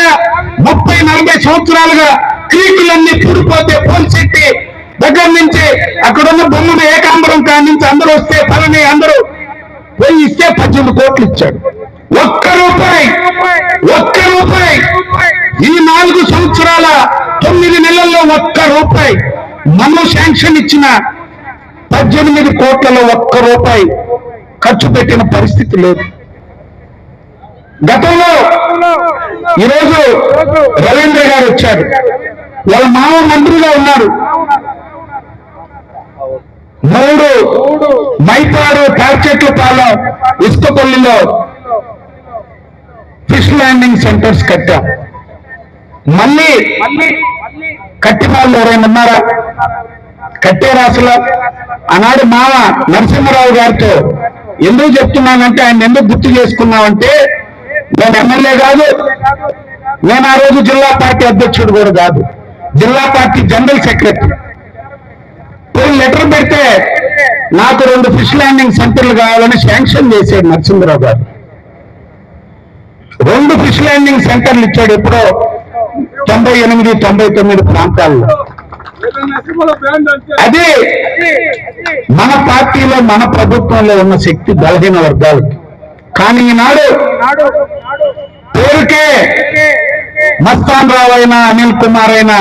30-40 సంవత్సరాలుగా క్రీకులన్నీ పూడిపోతే పోల్చెట్టి దగ్గర నుంచి అక్కడున్న బొమ్మను ఏకాంబరం కాడి నుంచి అందరూ వస్తే పలని అందరూ పోయి ఇస్తే 18 కోట్లు ఇచ్చాడు. ఒక్క రూపాయి ఈ 4 సంవత్సరాల 9 నెలల్లో ఒక్క రూపాయి మనం శాంక్షన్ ఇచ్చిన 18 కోట్లలో ఒక్క రూపాయి ఖర్చు పెట్టిన పరిస్థితి లేదు. గతంలో ఈరోజు రవీంద్ర గారు వచ్చారు, వాళ్ళ మామ మంత్రిగా ఉన్నారు. 3 మైపాడు, తాడిచెట్లపాలెం, ఇసుకపల్లిలో ఫిష్ ల్యాండింగ్ సెంటర్స్ కట్టాం. మళ్ళీ కట్టి వాళ్ళు ఎవరైనా ఉన్నారా? కట్టారా అసలు? ఆనాడు మామ నరసింహారావు గారితో ఎందుకు చెప్తున్నానంటే, ఆయన ఎందుకు గుర్తు చేసుకున్నామంటే, నేను ఎమ్మెల్యే కాదు, నేను ఆ రోజు జిల్లా పార్టీ అధ్యక్షుడు కూడా కాదు, జిల్లా పార్టీ జనరల్ సెక్రటరీ. పోయి లెటర్ పెడితే నాకు 2 ఫిష్ ల్యాండింగ్ సెంటర్లు కావాలని శాంక్షన్ చేశాడు నరసింహారావు గారు. 2 ఫిష్ ల్యాండింగ్ సెంటర్లు ఇచ్చాడు ఎప్పుడో 98-99 ప్రాంతాల్లో. అది మన పార్టీలో, మన ప్రభుత్వంలో ఉన్న శక్తి బలహీన వర్గాలకి. కానీ ఈనాడు పేరుకే మస్తాన్ రావు అయినా, అనిల్ కుమార్ అయినా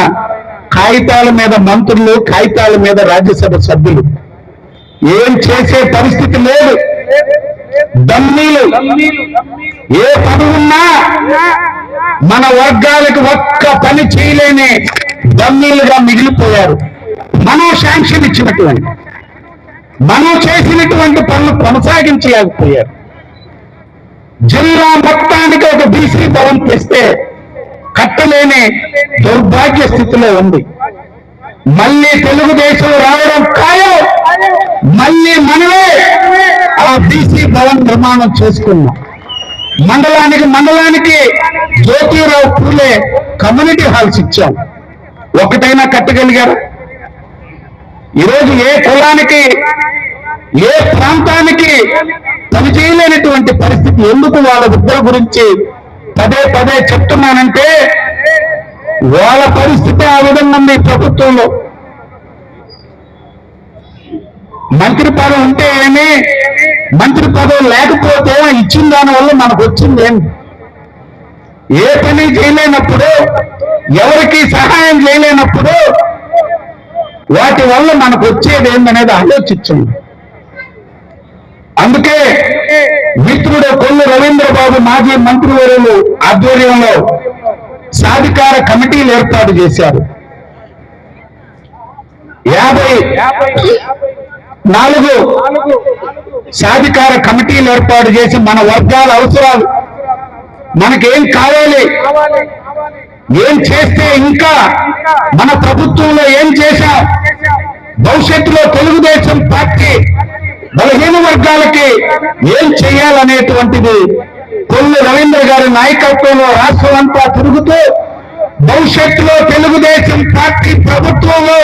కాగితాల మీద మంత్రులు, కాగితాల మీద రాజ్యసభ సభ్యులు, ఏం చేసే పరిస్థితి లేదు. దమ్మీలు ఏ పని ఉన్నా మన వర్గాలకు ఒక్క పని చేయలేని దమ్మీలుగా మిగిలిపోయారు. మనం శాంక్షన్ ఇచ్చినటువంటి, మనం చేసినటువంటి పనులు కొనసాగించలేకపోయారు. జిల్లా మొత్తానికి ఒక బీసీ భవన్ తెస్తే కట్టలేని దౌర్భాగ్య స్థితిలో ఉంది. మళ్ళీ తెలుగుదేశం రావడం ఖాయం. మళ్ళీ మనమే ఆ బీసీ భవన్ నిర్మాణం చేసుకున్నాం. మండలానికి జ్యోతిరావు పూలే కమ్యూనిటీ హాల్స్ ఇచ్చాం. ఒకటైనా కట్టగలిగారు? ఈరోజు ఏ కులానికి, ఏ ప్రాంతానికి పని చేయలేనటువంటి పరిస్థితి. ఎందుకు వాళ్ళ విద్య గురించి పదే చెప్తున్నానంటే, వాళ్ళ పరిస్థితి ఆ విధంగా ఉంది. ప్రభుత్వంలో మంత్రి పదవి ఉంటే ఏమి, మంత్రి పదవి లేకపోతే ఇచ్చిన దానివల్ల మనకు వచ్చింది ఏమి? ఏ పని చేయలేనప్పుడు, ఎవరికి సహాయం చేయలేనప్పుడు వాటి వల్ల మనకు వచ్చేది ఏందనేది ఆలోచించండి. అందుకే మిత్రుడు కొల్లు రవీంద్రబాబు మాజీ మంత్రివర్యులు ఆధ్వర్యంలో సాధికార కమిటీలు ఏర్పాటు చేశారు. 54 సాధికార కమిటీలు ఏర్పాటు చేసి మన వర్గాల అవసరాలు, మనకేం కావాలి, ఏం చేస్తే ఇంకా మన ప్రభుత్వంలో ఏం చేశాం, భవిష్యత్తులో తెలుగుదేశం పార్టీ బలహీన వర్గాలకి ఏం చేయాలనేటువంటిది కొల్లు రవీంద్ర గారి నాయకత్వంలో రాష్ట్రం అంతా తిరుగుతూ భవిష్యత్తులో తెలుగుదేశం పార్టీ ప్రభుత్వంలో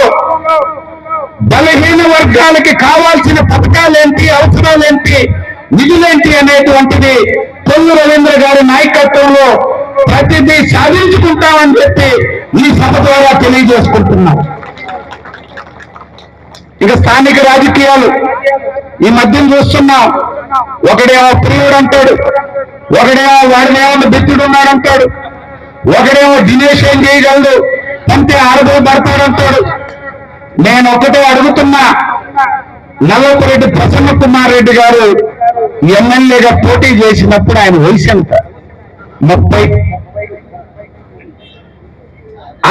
బలహీన వర్గాలకి కావాల్సిన పథకాలేంటి, అవసరాలేంటి, నిధులేంటి అనేటువంటిది కొల్లు రవీంద్ర గారి నాయకత్వంలో ప్రతిదీ సాధించుకుంటామని చెప్పి ఈ సభ ద్వారా తెలియజేసుకుంటున్నాం. ఇక స్థానిక రాజకీయాలు ఈ మధ్యన చూస్తున్నాం. ఒకడేమో ప్రియుడు అంటాడు, ఒకడేమో వాడినేమో బిత్తుడు ఉన్నాడంటాడు, ఒకడేమో దినేష్ ఏం చేయగలడు అంతే ఆడబోయి పడతాడంటాడు. నేను ఒకటే అడుగుతున్నా, నల్లపురెడ్డి ప్రసన్న కుమార్ రెడ్డి గారు ఎమ్మెల్యేగా పోటీ చేసినప్పుడు ఆయన వయసు ఎంత? 30.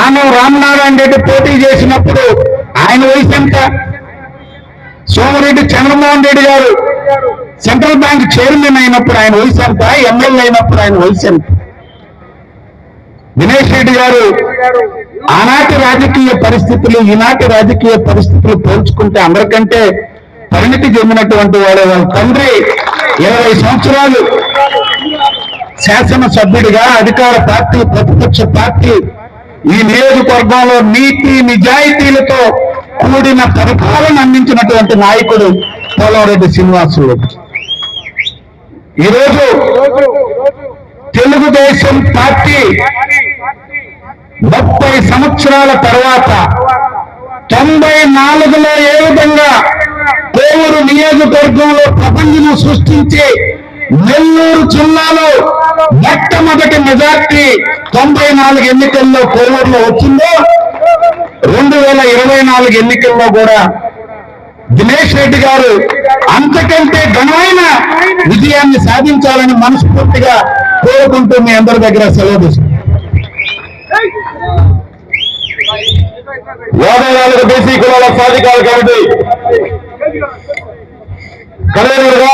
ఆనం రామనారాయణ రెడ్డి పోటీ చేసినప్పుడు ఆయన వయసు ఎంత? సోమిరెడ్డి చంద్రమోహన్ రెడ్డి గారు సెంట్రల్ బ్యాంక్ చైర్మన్ అయినప్పుడు ఆయన వయసు ఎంత? ఎమ్మెల్యే అయినప్పుడు ఆయన వయసు ఎంత? దినేష్ రెడ్డి గారు ఆనాటి రాజకీయ పరిస్థితులు, ఈనాటి రాజకీయ పరిస్థితులు పోల్చుకుంటే అందరికంటే పరిణితి చెందినటువంటి వాడు. వాళ్ళ తండ్రి 20 సంవత్సరాలు శాసనసభ్యుడిగా అధికార పార్టీ, ప్రతిపక్ష పార్టీ ఈ నియోజకవర్గంలో నీతి నిజాయితీలతో కూడిన పరిపాలన అందించినటువంటి నాయకుడు పోలవరెడ్డి శ్రీనివాసులు. ఈరోజు తెలుగుదేశం పార్టీ 30 సంవత్సరాల తర్వాత 94లో ఏ విధంగా కోవూరు నియోజకవర్గంలో ప్రపంచం సృష్టించి నెల్లూరు జిల్లాలో మొట్టమొదటి మెజార్టీ 94 ఎన్నికల్లో కోవూరులో వచ్చిందో 2024 ఎన్నికల్లో కూడా దినేష్ రెడ్డి గారు అంతకంటే ఘనమైన విజయాన్ని సాధించాలని మనస్ఫూర్తిగా కోరుకుంటూ మీ అందరి దగ్గర సెలవు తీసుకుంటాం. 54 బీసీ కులాల సాధికార కమిటీ కన్వీనర్గా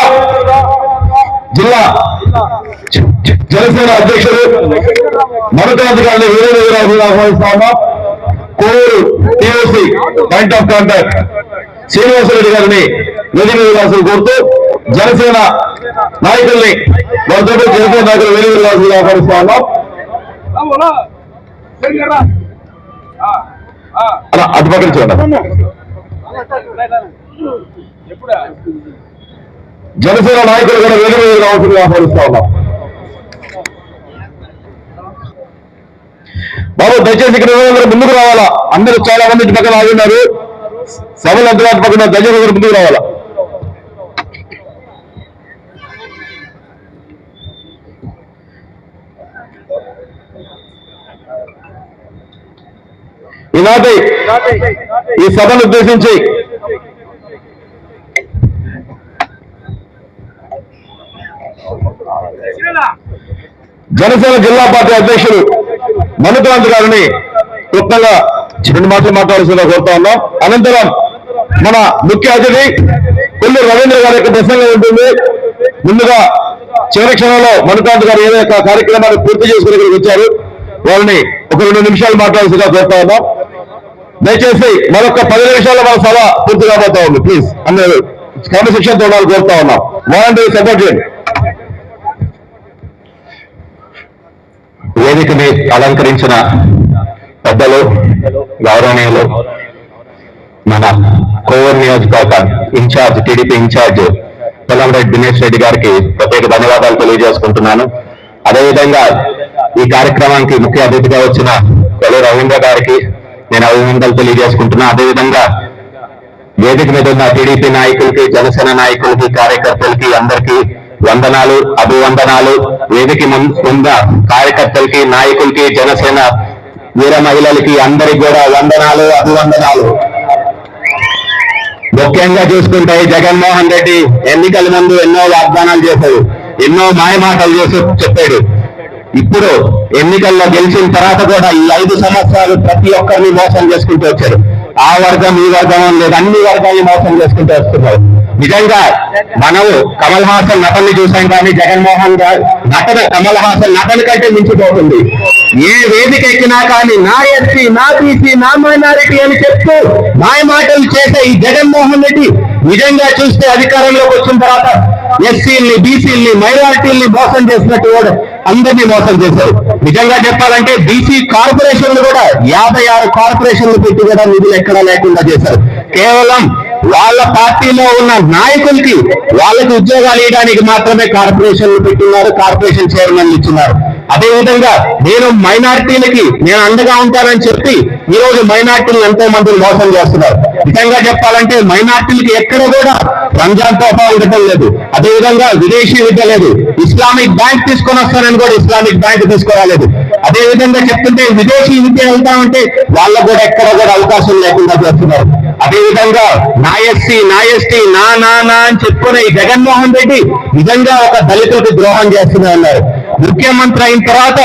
జిల్లా జనసేన అధ్యక్షుడు మమతాంధ్ర గారిని వీరేంద్రరావు ఆహ్వానిస్తా ఉన్నాం. Kovur TOC point of contact Srinivasa Reddy గారిని వేదిక విలాసం కోరుతూ జనసేన నాయకుల్ని వారితో జనసేన నాయకులు వేదిక విలాసం ఆహ్వానిస్తా ఉన్నాం. అటు పక్కన చూడండి. జనసేన నాయకులు కూడా వేదిక మీద రావాల్సిందిగా ఆహ్వానిస్తా ఉన్నాం. బాబు దయచేసి ఇక్కడ ముందుకు రావాలా. అందరూ చాలా మంది ఇటు పక్కన ఆగిన్నారు. సభలు అందుబాటు పక్కన దయచేసి ముందుకు రావాలా. ఈనాటి ఈ సభను ఉద్దేశించి జనసేన జిల్లా పార్టీ అధ్యక్షులు మమతాంధ్ర గారిని క్లుప్తంగా 2 మాటలు మాట్లాడాల్సిందిగా కోరుతా ఉన్నాం. అనంతరం మన ముఖ్య అతిథి కొల్లూరు రవీంద్ర గారి యొక్క ప్రసంగం ఉంటుంది. ముందుగా చివరి క్షణంలో మమతాంధ్ర గారు ఏదైనా కార్యక్రమాన్ని పూర్తి చేసుకుని ఇక్కడికి వచ్చారు. వారిని ఒక 2 నిమిషాలు మాట్లాడాల్సిందిగా కోరుతా ఉన్నాం. దయచేసి మరొక 10 నిమిషాల్లో మన సభ పూర్తి కాబోతా ఉంది. ప్లీజ్ అందరూ క్రమశిక్షణతో ఉండాలని కోరుతా ఉన్నాం. వాలంటీర్ సపోర్ట్ చేయండి. వేదికని అలంకరించిన పెద్దలు, గౌరవనీయులు, మన కోవూరు నియోజకవర్గ incharge TDP incharge Polamreddy Dinesh Reddy గారికి ప్రత్యేక ధన్యవాదాలు తెలియజేసుకుంటున్నాను. అదేవిధంగా ఈ కార్యక్రమానికి ముఖ్య అతిథిగా వచ్చిన కొల్లూరు రవీంద్ర గారికి నేను అభినందనలు తెలియజేసుకుంటున్నా. అదేవిధంగా వేదిక మీద ఉన్న టీడీపీ నాయకులకి, జనసేన నాయకులకి, కార్యకర్తలకి అందరికీ వందనాలు, అభివందనాలు. వేదిక ముందు కార్యకర్తలకి, నాయకులకి, జనసేన వీర మహిళలకి అందరికి కూడా వందనాలు, అభివందనాలు. ముఖ్యంగా చూసుకుంటే జగన్మోహన్ రెడ్డి ఎన్నికల ముందు ఎన్నో వాగ్దానాలు చేశాడు, ఎన్నో మాయమాటలు చేసి చెప్పాడు. ఇప్పుడు ఎన్నికల్లో గెలిచిన తర్వాత కూడా ఈ 5 సంవత్సరాలు ప్రతి ఒక్కరిని మోసం చేసుకుంటూ వచ్చారు. ఆ వర్గం ఈ వర్గం లేదు, అన్ని వర్గాన్ని మోసం చేసుకుంటూ వస్తున్నారు. నిజంగా మనము కమల్ హాసన్ నటనని చూసాం, కానీ జగన్మోహన్ గారు నటన కమల్ హాసన్ నటన కంటే మించిపోతుంది. ఏ వేదిక ఎక్కినా కానీ నా ఎస్సీ, నా బీసీ, నా మైనారిటీ అని చెప్తూ మాయమాటలు చేసే ఈ జగన్మోహన్ రెడ్డి నిజంగా చూస్తే అధికారంలోకి వచ్చిన తర్వాత ఎస్సీల్ని, బీసీల్ని, మైనారిటీల్ని మోసం చేసినట్టు కూడా అందరినీ మోసం చేశారు. నిజంగా చెప్పాలంటే బీసీ కార్పొరేషన్లు కూడా 56 కార్పొరేషన్లు పెట్టి కూడా నిధులు ఎక్కడా లేకుండా చేశారు. కేవలం వాళ్ళ పార్టీలో ఉన్న నాయకులకి, వాళ్ళకి ఉద్యోగాలు ఇవ్వడానికి మాత్రమే కార్పొరేషన్లు పెట్టున్నారు, కార్పొరేషన్ చైర్మన్లు ఇచ్చున్నారు. అదేవిధంగా నేను మైనారిటీలకి నేను అండగా ఉంటానని చెప్పి ఈ రోజు మైనారిటీలు ఎంతో మందిని మోసం చేస్తున్నారు. నిజంగా చెప్పాలంటే మైనారిటీలకి ఎక్కడ కూడా రంజాన్ తోఫా ఉండటం లేదు, అదేవిధంగా విదేశీ విద్య లేదు, ఇస్లామిక్ బ్యాంక్ తీసుకొని వస్తానని కూడా ఇస్లామిక్ బ్యాంక్ తీసుకురాలేదు. అదేవిధంగా చెప్తుంటే విదేశీ విద్య వెళ్తామంటే వాళ్ళకు కూడా ఎక్కడ కూడా అవకాశం లేకుండా చేస్తున్నారు. అదేవిధంగా నా ఎస్సీ, నా ఎస్టీ, నా నా నా అని చెప్పుకునే ఈ జగన్మోహన్ రెడ్డి నిజంగా ఒక దళితులకు ద్రోహం చేస్తున్నారు. ముఖ్యమంత్రి అయిన తర్వాత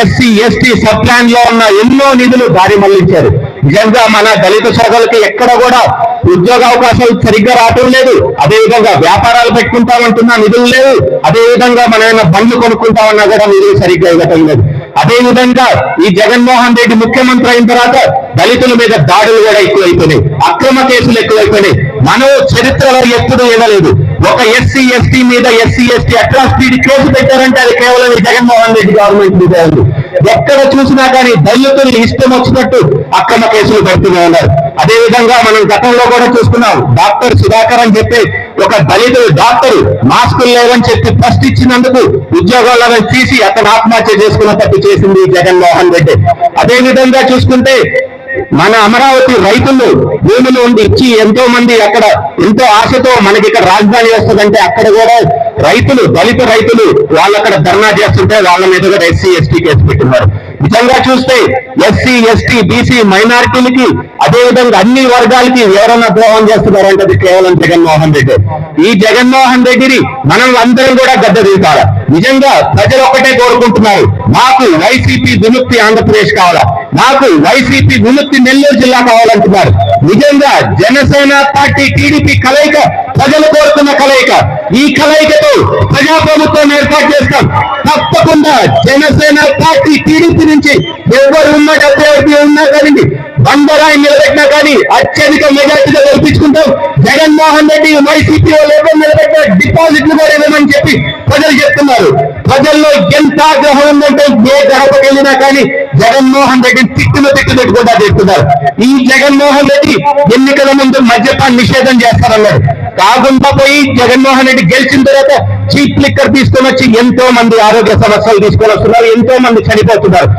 ఎస్సీ, ఎస్టీ సబ్ ప్లాన్ లో ఉన్న ఎన్నో నిధులు దారి మళ్లించారు. నిజంగా మన దళిత సోదరులకి ఎక్కడ కూడా ఉద్యోగ అవకాశాలు సరిగ్గా రావటం లేదు. అదేవిధంగా వ్యాపారాలు పెట్టుకుంటామంటున్నా నిధులు లేవు. అదేవిధంగా మనం బండ్లు కొనుక్కుంటామన్నా కూడా నిధులు సరిగ్గా ఇవ్వటం లేదు. అదేవిధంగా ఈ జగన్మోహన్ రెడ్డి ముఖ్యమంత్రి అయిన తర్వాత దళితుల మీద దాడులు కూడా ఎక్కువైపోయినాయి, అక్రమ కేసులు ఎక్కువైపోయినాయి. మనం చరిత్రలో ఎప్పుడూ ఇవ్వలేదు. ఒక ఎస్సీ, ఎస్టీ మీద ఎస్సీ, ఎస్టీ అట్రాసిటీ కేసు పెట్టారంటే అది కేవలం ఈ జగన్మోహన్ రెడ్డి గవర్నమెంట్ మీద ఉంది. ఎక్కడ చూసినా కానీ దళితులు ఇష్టం వచ్చినట్టు అక్రమ కేసులు పెడుతూనే ఉన్నారు. అదేవిధంగా మనం గతంలో కూడా చూసుకున్నాం. డాక్టర్ సుధాకర్ అని చెప్పి ఒక దళితుడు డాక్టర్ మాస్కులు లేవని చెప్పి ఫస్ట్ ఇచ్చినందుకు ఉద్యోగాలను తీసి అతను ఆత్మహత్య చేసుకున్నట్టు చేసింది జగన్మోహన్ రెడ్డి. అదే విధంగా చూసుకుంటే మన అమరావతి రైతులు భూములు ఉండి ఇచ్చి ఎంతో మంది అక్కడ ఎంతో ఆశతో మనకి ఇక్కడ రాజధాని వస్తుందంటే అక్కడ కూడా రైతులు దళిత రైతులు వాళ్ళు అక్కడ ధర్నా చేస్తుంటే వాళ్ళ మీద కూడా ఎస్సీ ఎస్టీ కేసు పెట్టినారు. నిజంగా చూస్తే ఎస్సీ ఎస్టీ బీసీ మైనారిటీలకి అదేవిధంగా అన్ని వర్గాలకి ఎవరైనా ద్రోహం చేస్తున్నారంటే అది కేవలం జగన్మోహన్ రెడ్డి. ఈ జగన్మోహన్ రెడ్డిని మనం అందరం కూడా గద్ద దిగుతారు. నిజంగా ప్రజలు ఒకటే కోరుకుంటున్నారు, మాకు వైసీపీ విముక్తి ఆంధ్రప్రదేశ్ కావాలా, మాకు వైసీపీ విముక్తి నెల్లూరు జిల్లా కావాలంటున్నారు. నిజంగా జనసేన పార్టీ టీడీపీ కలయిక ప్రజలు కోరుతున్న కలయిక. ఈ కలయికతో ప్రజాప్రభుత్వం ఏర్పాటు చేస్తాం. తప్పకుండా జనసేన పార్టీ టీడీపీ నుంచి ఎవరు ఉన్న అభ్యర్థి ఉన్నా కానీ బండరాయి నిలబెట్టినా కానీ అత్యధిక మెజార్టీగా గెలిపించుకుంటాం. జగన్మోహన్ రెడ్డి వైసీపీ వాళ్ళు ఎవరు నిలబెట్టిన డిపాజిట్లు కూడా ఇవ్వమని చెప్పి ప్రజలు చెప్తున్నారు. ప్రజల్లో ఎంత ఆగ్రహం ఉందంటే ఏ గడపకి వెళ్ళినా కానీ జగన్మోహన్ రెడ్డి తిట్టును పెట్టుకుంటా చెప్తున్నారు. ఈ జగన్మోహన్ రెడ్డి ఎన్నికల ముందు మద్యపాన్ నిషేధం చేస్తారన్నారు. కాకుండా పోయి జగన్మోహన్ రెడ్డి గెలిచిన తర్వాత చీప్ లిక్కర్ తీసుకొని వచ్చి ఎంతో మంది ఆరోగ్య సమస్యలు తీసుకొని వస్తున్నారు, ఎంతో మంది చనిపోతున్నారు.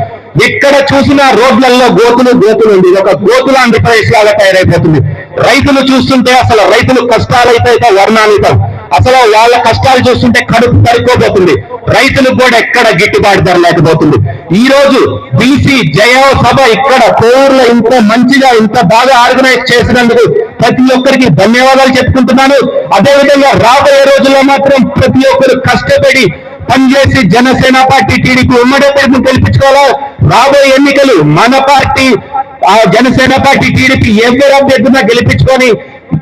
ఎక్కడ చూసినా రోడ్లలో గోతులు ఉంది. ఒక గోతుల ఆంధ్రప్రదేశ్ లాగా తయారైపోతుంది. రైతులు చూస్తుంటే అసలు రైతులు కష్టాలైతే వర్ణానితం. అసలు వాళ్ళ కష్టాలు చూస్తుంటే కడుపు పడిపోతుంది. రైతులకు కూడా ఎక్కడ గిట్టుబాటు ధర లేకపోతుంది. ఈ రోజు బీసీ జయ సభ ఇక్కడ కోర్లో ఇంత మంచిగా ఇంత బాగా ఆర్గనైజ్ చేసినందుకు ప్రతి ఒక్కరికి ధన్యవాదాలు చెప్పుకుంటున్నాను. అదేవిధంగా రాబోయే రోజుల్లో మాత్రం ప్రతి ఒక్కరు కష్టపడి పనిచేసి జనసేన పార్టీ టీడీపీ ఉమ్మడి పేరును గెలిపించుకోవాలా. రాబోయే ఎన్నికలు మన పార్టీ జనసేన పార్టీ టీడీపీ ఎవరు అభ్యర్థిగా గెలిపించుకొని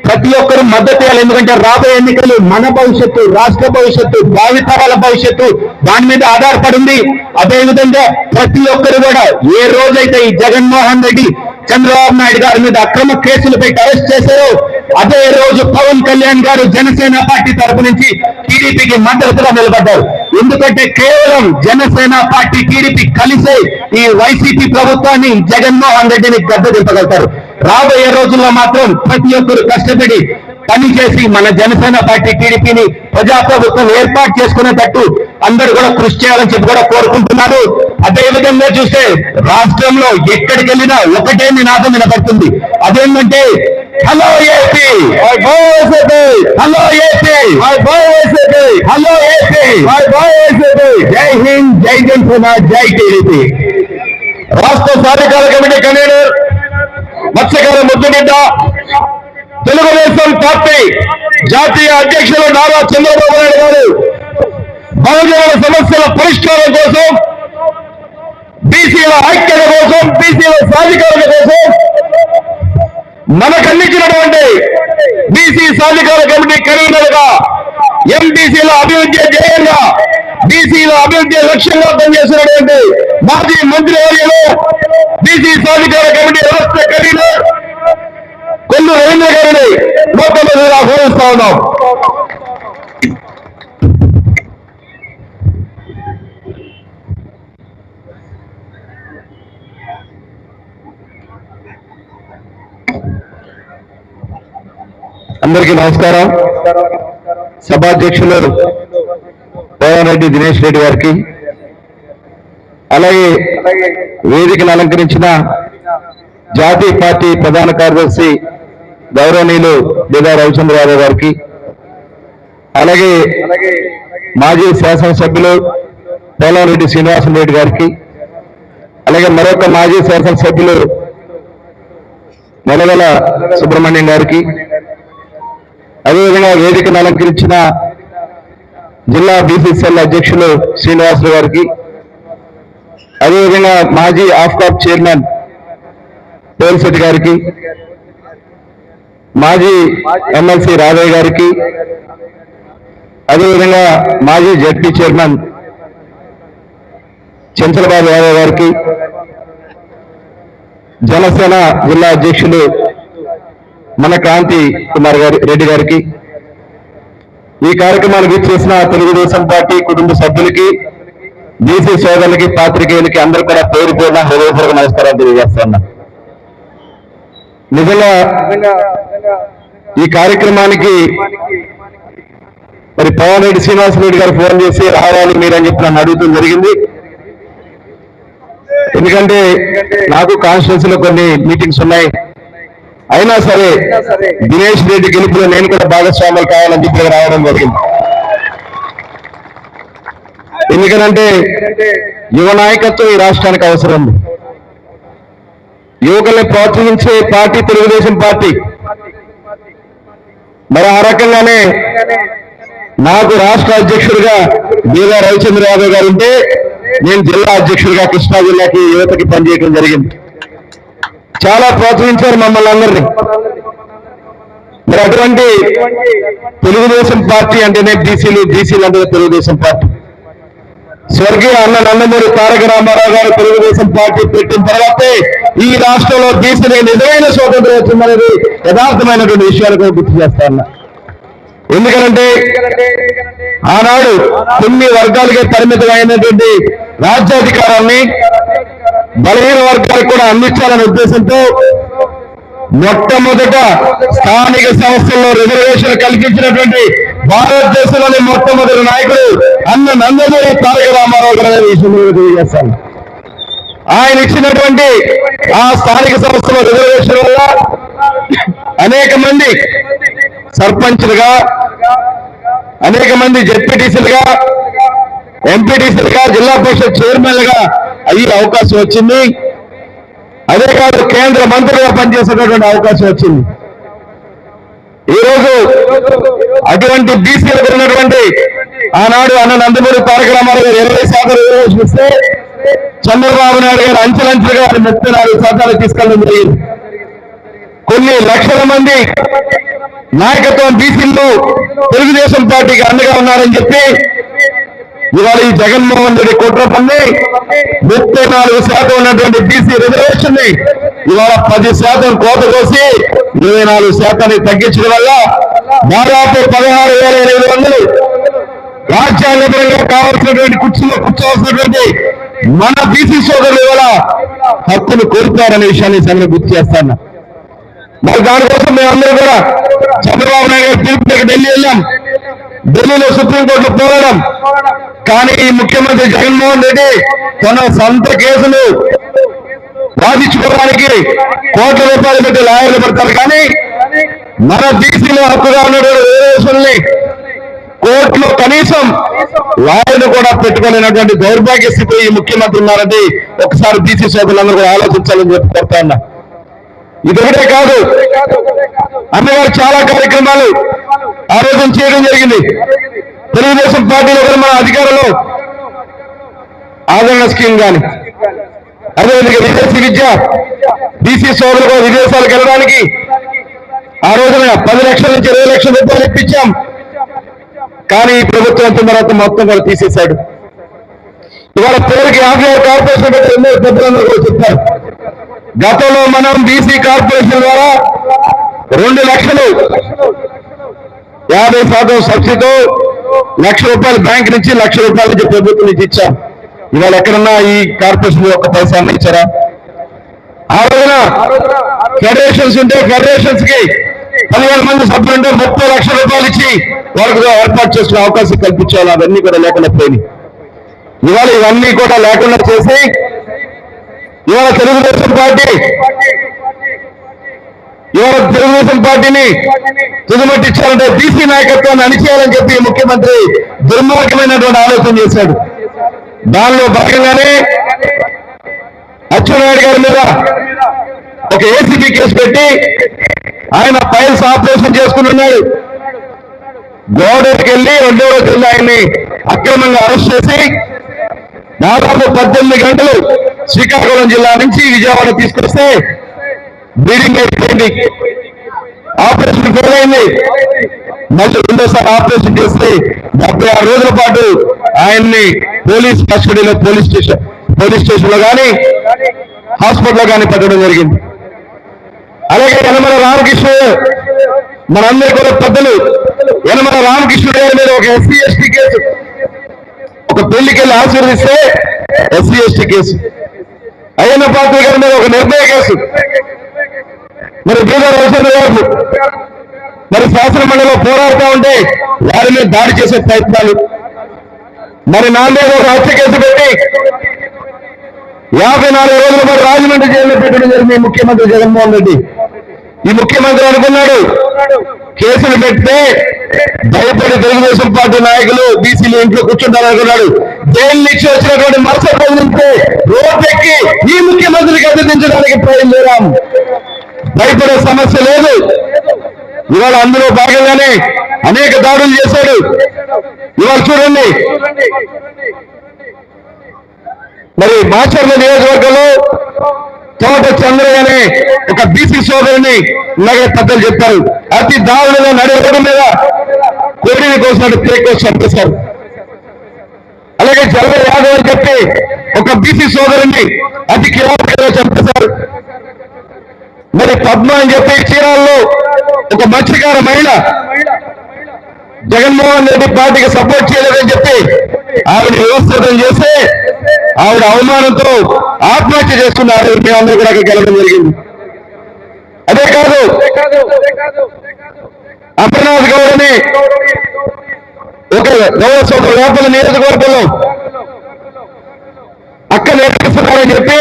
ప్రతి ఒక్కరు మద్దతు ఇవ్వాలి. ఎందుకంటే రాబోయే ఎన్నికలు మన భవిష్యత్తు, రాష్ట్ర భవిష్యత్తు, భావితరాల భవిష్యత్తు దాని మీద ఆధారపడింది. అదేవిధంగా ప్రతి ఒక్కరు కూడా ఏ రోజైతే ఈ జగన్మోహన్ రెడ్డి చంద్రబాబు నాయుడు గారి మీద అక్రమ కేసులు పెట్టి అరెస్ట్ చేశారో అదే రోజు పవన్ కళ్యాణ్ గారు జనసేన పార్టీ తరపు నుంచి టీడీపీకి మద్దతుగా నిలబడ్డారు. ఎందుకంటే కేవలం జనసేన పార్టీ టీడీపీ కలిసే ఈ వైసీపీ ప్రభుత్వాన్ని జగన్మోహన్ రెడ్డిని గద్దె దింపగలుగుతారు. రాబోయే రోజుల్లో మాత్రం ప్రతి ఒక్కరు కష్టపడి పనిచేసి మన జనసేన పార్టీ టీడీపీని ప్రజాప్రభుత్వం ఏర్పాటు చేసుకునేటట్టు అందరూ కూడా కృషి చేయాలని చెప్పి కూడా కోరుకుంటున్నారు. అదేవిధంగా చూస్తే రాష్ట్రంలో ఎక్కడికి వెళ్ళినా ఒకటే నినాదం వినపడుతుంది. అదేంటంటే hello AP, hello AP, hello AP, జై హింద్, జై జనసేన, జై టీడీపీ. రాష్ట్ర సాధికార కమిటీ కన్వీనర్ మత్స్యకార ముద్దుబిడ్డ తెలుగుదేశం పార్టీ జాతీయ అధ్యక్షులు నారా చంద్రబాబు నాయుడు గారు బహుజనుల సమస్యల పరిష్కారం కోసం, బీసీల ఐక్యత కోసం, బీసీల సాధికారత కోసం మనకు అందించినటువంటి బీసీ సాధికార కమిటీ కన్వీనర్ గా ఎంబీసీల అభివృద్ధి ధ్యేయంగా బీసీల అభివృద్ధి లక్ష్యంగా పనిచేసినటువంటి మాజీ మంత్రివర్యులు బీసీ సాధికార కమిటీ రాష్ట్ర కన్వీనర్ కొల్లు రవీంద్ర గారిని మొట్టమొదటి ఆహ్వానిస్తా ఉన్నాం. అందరికీ నమస్కారం. సభాధ్యక్షులు రెడ్డి దినేష్ రెడ్డి గారికి, అలాగే వేదికను అలంకరించిన జాతీయ పార్టీ ప్రధాన కార్యదర్శి గౌరవనీయులు బీదా రవిచంద్రరావు గారికి, అలాగే మాజీ శాసనసభ్యులు పోలంరెడ్డి శ్రీనివాసరెడ్డి గారికి, అలాగే మరొక మాజీ శాసనసభ్యులు నెలవెల సుబ్రహ్మణ్యం గారికి, అదేవిధంగా వేదికను అలంకరించిన జిల్లా బీసీసీఎల్ అధ్యక్షులు శ్రీనివాసరావు గారికి, అదేవిధంగా మాజీ ఆఫ్కాప్ చైర్మన్ పోలిశెట్టి గారికి, మాజీ ఎమ్మెల్సీ రాఘయ్య గారికి, అదేవిధంగా మాజీ జడ్పీ చైర్మన్ చంద్రబాబు యాదవ్ గారికి, జనసేన జిల్లా అధ్యక్షులు మన క్రాంతి కుమార్ రెడ్డి గారికి, ఈ కార్యక్రమానికి ఇచ్చేసిన తెలుగుదేశం పార్టీ కుటుంబ సభ్యులకి, బీసీ సోదరులకి, పాత్రికేయులకి అందరూ కూడా పేరు పేరున హృదయపూర్వక నమస్కారాలు తెలియజేస్తున్నా. నిజంగా ఈ కార్యక్రమానికి మరి పవన్ రెడ్డి శ్రీనివాసరెడ్డి గారు ఫోన్ చేసి రావాలి మీరని చెప్పి నన్ను అడుగుతూ జరిగింది. ఎందుకంటే నాకు కాన్స్టిట్యూన్సీలో కొన్ని మీటింగ్స్ ఉన్నాయి. అయినా సరే దినేష్ రెడ్డి గెలుపులో నేను కూడా భాగస్వాములు కావాలని చెప్పి రావడం జరిగింది. ఎందుకంటే యువ నాయకత్వం ఈ రాష్ట్రానికి అవసరం. యువకుల్ని ప్రోత్సహించే పార్టీ తెలుగుదేశం పార్టీ. మరి ఆ రకంగానే నాకు రాష్ట్ర అధ్యక్షుడిగా బీదా రవిచంద్ర యాదవ్ గారు ఉంటే నేను జిల్లా అధ్యక్షుడిగా కృష్ణా జిల్లాకి యువతకి పనిచేయడం జరిగింది. చాలా ప్రోత్సహించారు మమ్మల్ని అందరినీ. మరి అటువంటి తెలుగుదేశం పార్టీ అంటేనే బీసీలు అంటే తెలుగుదేశం పార్టీ. స్వర్గీయ అన్న నందమూరి తారక రామారావు గారు తెలుగుదేశం పార్టీ పెట్టిన తర్వాతే ఈ రాష్ట్రంలో బీసీలకు నిజమైన స్వాతంత్రం వచ్చిందనేది యథార్థమైనటువంటి విషయాలకు గుర్తు చేస్తా ఉన్నా. ఎందుకంటే ఆనాడు కొన్ని వర్గాలకే పరిమితమైనటువంటి రాజ్యాధికారాన్ని బలహీన వర్గాలకు కూడా అందించాలనే ఉద్దేశంతో మొట్టమొదట స్థానిక సంస్థల్లో రిజర్వేషన్ కల్పించినటువంటి భారతదేశంలోని మొట్టమొదటి నాయకుడు అన్న నందమూరి తారక రామారావు గారు అనే విషయం తెలియజేస్తాను. ఆయన ఇచ్చినటువంటి ఆ స్థానిక సంస్థల రిజర్వేషన్ వల్ల అనేక మంది సర్పంచ్లుగా, అనేక మంది జెడ్పీటీసీలుగా, ఎంపీటీసీలుగా, జిల్లా పరిషత్ చైర్మన్లుగా అయ్యే అవకాశం వచ్చింది. అదే కాదు కేంద్ర మంత్రులుగా పనిచేసేటటువంటి అవకాశం వచ్చింది. ఈరోజు అటువంటి బీసీలకు ఉన్నటువంటి ఆనాడు అన్న నందమూరి తారక రామారావు గారు 20% రిజర్వేషన్ ఇస్తే చంద్రబాబు నాయుడు గారు అంచెలంచెలుగా 34% తీసుకెళ్ళడం జరిగింది. కొన్ని లక్షల మంది నాయకత్వం బీసీల్లో తెలుగుదేశం పార్టీకి అండగా ఉన్నారని చెప్పి ఇవాళ ఈ జగన్మోహన్ రెడ్డి కుట్ర పన్ని 34% ఉన్నటువంటి బీసీ రిజర్వేషన్ ని ఇవాళ 10% కోత కోసి 24% తగ్గించడం వల్ల దాదాపు 16,800 రాజ్యాంగపరంగా కావాల్సినటువంటి కుర్చీలో కూర్చోవలసినటువంటి మన బీసీ సోదరులు ఇవాళ హక్కును కోరుతారనే విషయాన్ని సంగతి గుర్తు చేస్తాను. మరి దానికోసం మేమందరూ కూడా చంద్రబాబు నాయుడు గారు పిలుపుకి ఢిల్లీ వెళ్ళాం. ఢిల్లీలో సుప్రీంకోర్టులో పోరాడం. కానీ ఈ ముఖ్యమంత్రి జగన్మోహన్ రెడ్డి తన సొంత కేసులు వాదించుకోవడానికి కోట్ల రూపాయలు పెట్టి లాయర్లు పెడతారు. కానీ మన బీసీలో హక్కుగా ఉన్నటువంటి రిజర్వేషన్ని కోర్టులో కనీసం లాయర్లు కూడా పెట్టుకోలేనటువంటి దౌర్భాగ్య స్థితిలో ఈ ముఖ్యమంత్రి ఉన్నారంటే ఒకసారి బీసీ సోదరులందరూ కూడా ఆలోచించాలని చెప్పి కోరుతా ఉన్నా. ఇదొకటే కాదు, అన్నగారు చాలా కార్యక్రమాలు ఆ రోజు చేయడం జరిగింది. తెలుగుదేశం పార్టీలో కూడా మన అధికారంలో ఆదరణ స్కీమ్ కానీ, అదేవిధంగా విదేశీ విద్య, బీసీ సోదరులు విదేశాలకు వెళ్ళడానికి ఆ రోజున 10 లక్షల నుంచి 20 లక్షల రూపాయలు ఇప్పించాం. కానీ ఈ ప్రభుత్వం వచ్చిన తర్వాత మొత్తం కూడా తీసేశాడు. ఇవాళ పేరుకి 50 కార్పొరేషన్ పెట్టి ఎన్నో పెద్దలందరూ కూడా చెప్తారు. గతంలో మనం బీసీ కార్పొరేషన్ ద్వారా 2 లక్షలు 50% సబ్సిడీతో ₹1,00,000 బ్యాంక్ నుంచి ₹1,00,000 నుంచి ప్రభుత్వం నుంచి ఇచ్చాం. ఇవాళ ఎక్కడన్నా ఈ కార్పొరేషన్ ఒక్క పైసా ఇచ్చారా? ఆ రోజున ఫెడరేషన్స్ ఉంటే ఫెడరేషన్స్ కి 10,000 మంది సభ్యులుంటే ₹30 లక్షలు ఇచ్చి వాళ్ళకు ఏర్పాటు చేసుకునే అవకాశం కల్పించాలి. అవన్నీ కూడా లేకుండా పోయినాయి. ఇవాళ ఇవన్నీ కూడా లేకుండా చేసి ఇవాళ తెలుగుదేశం పార్టీని తుదిమట్టించాలంటే బీసీ నాయకత్వాన్ని అణిచేయాలని చెప్పి ముఖ్యమంత్రి దుర్మార్గమైనటువంటి ఆలోచన చేశాడు. దానిలో భాగంగానే అచ్చెన్నాయుడు గారి మీద ఒక ఏసీబీ కేసు పెట్టి ఆయన ఫైల్స్ ఆపరేషన్ చేసుకుని ఉన్నాడు. గోడకి వెళ్ళి 2వ రోజు వెళ్ళి ఆయన్ని అక్రమంగా అరెస్ట్ చేసి దాదాపు 18 గంటలు శ్రీకాకుళం జిల్లా నుంచి విజయవాడ తీసుకొస్తే బ్లీడింగ్ అయిపోయింది. ఆపరేషన్ ఫెయిల్ అయింది. మళ్ళీ 2వ ఆపరేషన్ చేస్తే 76 రోజుల పాటు ఆయన్ని పోలీస్ కస్టడీలో పోలీస్ స్టేషన్ లో కానీ హాస్పిటల్లో కానీ పెట్టడం జరిగింది. అలాగే యనమల రామకృష్ణుడు మనందరి కూడా పెద్దలు యనమల రామకృష్ణుడు గారి మీద ఒక ఎస్సీ ఎస్టీ కేసు, ఒక పెళ్లికి వెళ్ళి ఆశీర్వదిస్తే ఎస్సీ ఎస్టీ కేసు, అయ్యన్న పాత్ర గారి మీద ఒక నిర్భయ కేసు, మరి బీదా రవిచంద్ర గారు మరి శాసనమండలిలో పోరాడుతూ ఉంటే వారి మీద దాడి చేసే ప్రయత్నాలు, మరి నా మీద ఒక హత్య కేసు పెట్టి 54 రోజులు మరి రాజమండ్రి జైల్లో పెట్టడం జరిగింది ముఖ్యమంత్రి జగన్మోహన్ రెడ్డి. ఈ ముఖ్యమంత్రి అనుకున్నాడు కేసులు పెడితే భయపడి తెలుగుదేశం పార్టీ నాయకులు బీసీలు ఇంట్లో కూర్చుంటారు అనుకున్నాడు. జైలు నుంచి వచ్చినటువంటి మరుసటి రోజు నుంచి రోడ్డెక్కి ఈ ముఖ్యమంత్రికి అర్థించడానికి ప్రయత్నం. భయపడే సమస్య లేదు. ఇవాళ అందులో భాగంగానే అనేక దాడులు చేశాడు. ఇవాళ చూడండి, మరి మాచర్ల నియోజకవర్గంలో తోట చంద్రయ్య అనే ఒక బీసీ సోదరుని ఇలాగే పెద్దలు చెప్పారు, అతి దారుణంగా నడి రోడ్డు మీద కోడిని కోసినట్టు పేకోసి చంపేశారు. అలాగే జల్ల యాదవ్ అని చెప్పి ఒక బీసీ సోదరుని అతి కిరాతకంగా చంపేశారు. మరి పద్మ అని చెప్పి చీరాల్లో ఒక మత్స్యకార మహిళ జగన్మోహన్ రెడ్డి పార్టీకి సపోర్ట్ చేయలేదని చెప్పి ఆవిడ వ్యవస్థితం చేస్తే ఆవిడ అవమానంతో ఆత్మహత్య చేసుకున్నారు. మేమందరూ కూడా అక్కడికి వెళ్ళడం జరిగింది. అదే కాదు, అమర్నాథ్ గౌడ్ అని ఒక గౌరవ సోదరు లోపల నియోజకవర్గంలో అక్క నేర్పిస్తున్నారని చెప్పి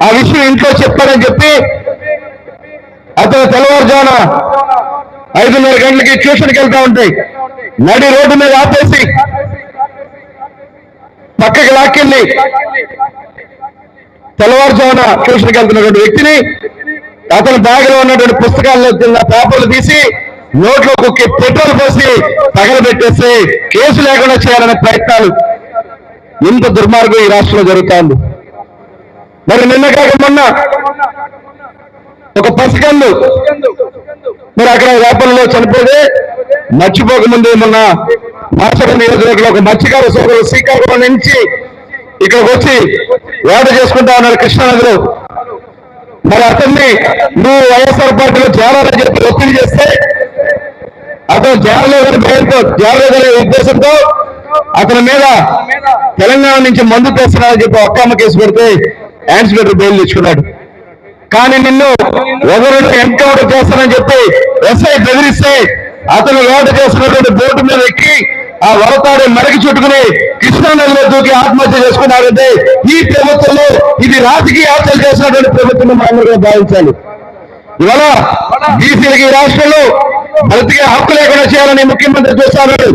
ఆ విషయం ఇంట్లో చెప్పారని చెప్పి అతను తెల్లవారుజామున 5:30 గంటలకి ట్యూషన్కి వెళ్తా ఉంటాయి. నడి రోడ్డు మీద ఆపేసి పక్కకి లాక్కెళ్ళి తెల్లవారుజామున ట్యూషన్కి వెళ్తున్నటువంటి వ్యక్తిని అతని బ్యాగ్లో ఉన్నటువంటి పుస్తకాల్లో పేపర్లు తీసి నోట్లో కుక్కి పెట్రోల్ పోసి తగలబెట్టేసి కేసు లేకుండా చేయాలనే ప్రయత్నాలు. ఇంత దుర్మార్గం ఈ రాష్ట్రంలో జరుగుతోంది. మరి నిన్న కాక మొన్న ఒక పసికందు మరి అక్కడ వేపల్లో చనిపోతే మర్చిపోకముందే మొన్న మాచర్ల నియోజకవర్గంలో ఒక మత్స్యకార సోదరులు శ్రీకాకుళం నుంచి ఇక్కడికి వచ్చి వేట చేసుకుంటా ఉన్నారు కృష్ణానదిలో. మరి అతన్ని నువ్వు వైఎస్ఆర్ పార్టీలో చేరాలని చెప్పి ఒత్తిడి చేస్తే అతను చేరలేదని భయంతో, చేరలేదనే ఉద్దేశంతో అతని మీద తెలంగాణ నుంచి మందు తెస్తున్నారని చెప్పి ఒక్కమ్మ కేసు పెడితే యాన్సిడెంట్ బెయిల్ తెచ్చుకున్నాడు. కానీ నిన్ను ఎవరు ఎన్కౌంటర్ చేస్తానని చెప్పి ఎస్ఐ బెదిరిస్తే అతను వేట చేస్తున్నటువంటి బోటు మీద ఎక్కి ఆ వరతాడు మరకి చుట్టుకుని కృష్ణానదిలో దూకి ఆత్మహత్య చేసుకున్నారంటే ఈ ప్రభుత్వంలో ఇది రాజకీయ హత్యలు చేసినటువంటి ప్రభుత్వం మనం భావించాలి. ఇవాళ బీసీలకి రాష్ట్రంలో బ్రతికే హక్కు లేకుండా చేయాలని ముఖ్యమంత్రి చూస్తా ఉన్నాడు.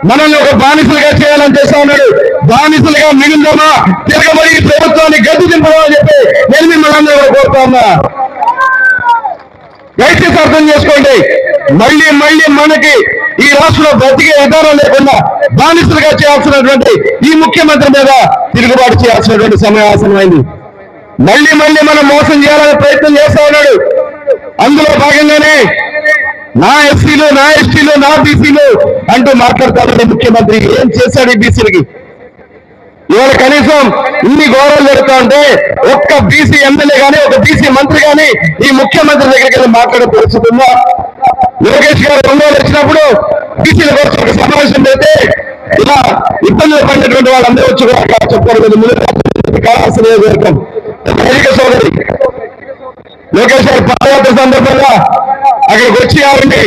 మనల్ని ఒక బానిసలుగా చేయాలని చేస్తా ఉన్నాడు. బానిసలుగా మిగిలిందమా తిరగబడి ఈ ప్రభుత్వాన్ని గడ్డి దింపమని చెప్పి నేను మిమ్మల్ని కోరుతా ఉన్నా. దయచేసి అర్థం చేసుకోండి. మళ్ళీ మళ్ళీ మనకి ఈ రాష్ట్రంలో బ్రతికే విధానం లేకుండా బానిసలుగా చేయాల్సినటువంటి ఈ ముఖ్యమంత్రి మీద తిరుగుబాటు చేయాల్సినటువంటి సమయం ఆసనమైంది. మళ్ళీ మళ్ళీ మనం మోసం చేయాలనే ప్రయత్నం చేస్తా ఉన్నాడు. అందులో భాగంగానే నా ఎస్సీలు, నా ఎస్టీలు, నా బీసీలు అంటూ మాట్లాడతాడు ముఖ్యమంత్రి. ఏం చేశాడు ఈ బీసీలకి? ఇవాళ కనీసం ఇన్ని గౌరవాలు జరుగుతా ఉంటే ఒక్క బీసీ ఎమ్మెల్యే కానీ ఒక బీసీ మంత్రి కానీ ఈ ముఖ్యమంత్రి దగ్గరికి వెళ్ళి మాట్లాడే పరిస్థితి ఉందా? లోకేష్ గారు ఒంగోలు వచ్చినప్పుడు బీసీల కోసం ఒక సమావేశం పెడితే ఇలా ఇబ్బందులు పడినటువంటి వాళ్ళందరూ వచ్చి కూడా చెప్పారు కదా. కాళహస్తి నియోజకవర్గం సోదరి లోకేష్ గారి పాదయాత్ర సందర్భంగా అక్కడికి వచ్చి ఆవిడ్ని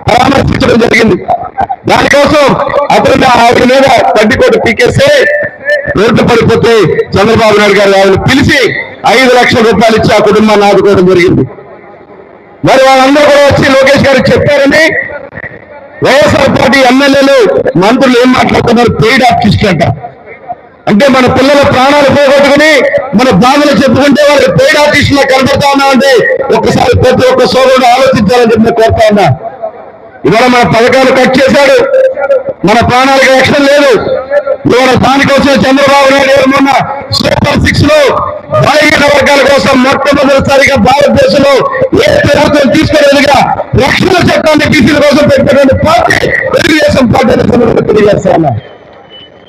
పరామర్శించడం జరిగింది. దానికోసం అతను ఆవిడ మీద తండ్రికోట పీకేస్తే రోడ్డు పడిపోతే చంద్రబాబు నాయుడు గారు ఆవిడని పిలిచి 5 లక్షల రూపాయలు ఇచ్చి ఆ కుటుంబాన్ని ఆదుకోవడం జరిగింది. మరి వాళ్ళందరూ కూడా వచ్చి లోకేష్ గారికి చెప్పారని వైఎస్ఆర్ పార్టీ ఎమ్మెల్యేలు మంత్రులు ఏం మాట్లాడుతున్నారు? పెయిడ్ ఆర్టిస్ట్ అంట. అంటే మన పిల్లల ప్రాణాలు పోగొట్టుకుని మన బాధలు చెప్పుకుంటే వాళ్ళకి పెయిడ్ ఆర్టిస్టులా కనబడతా ఉన్నామంటే ఒక్కసారి ప్రతి ఒక్క సోదరుడు ఆలోచించాలని చెప్పి కోరుతా ఉన్నా. ఇవాళ మన పథకాలు కట్ చేశాడు, మన ప్రాణాలకు రక్షణ లేదు. ఇవాళ దానికోసం చంద్రబాబు నాయుడు గారు మొన్న సూపర్ 6 లో బలహీన వర్గాల కోసం మొట్టమొదటిసారిగా భారతదేశంలో ఏ ప్రభుత్వం తీసుకోలేదుగా రక్షణ చట్టాన్ని బీసీల కోసం పెట్టినటువంటి పార్టీ తెలుగుదేశం పార్టీ తెలియజేస్తా ఉన్నా.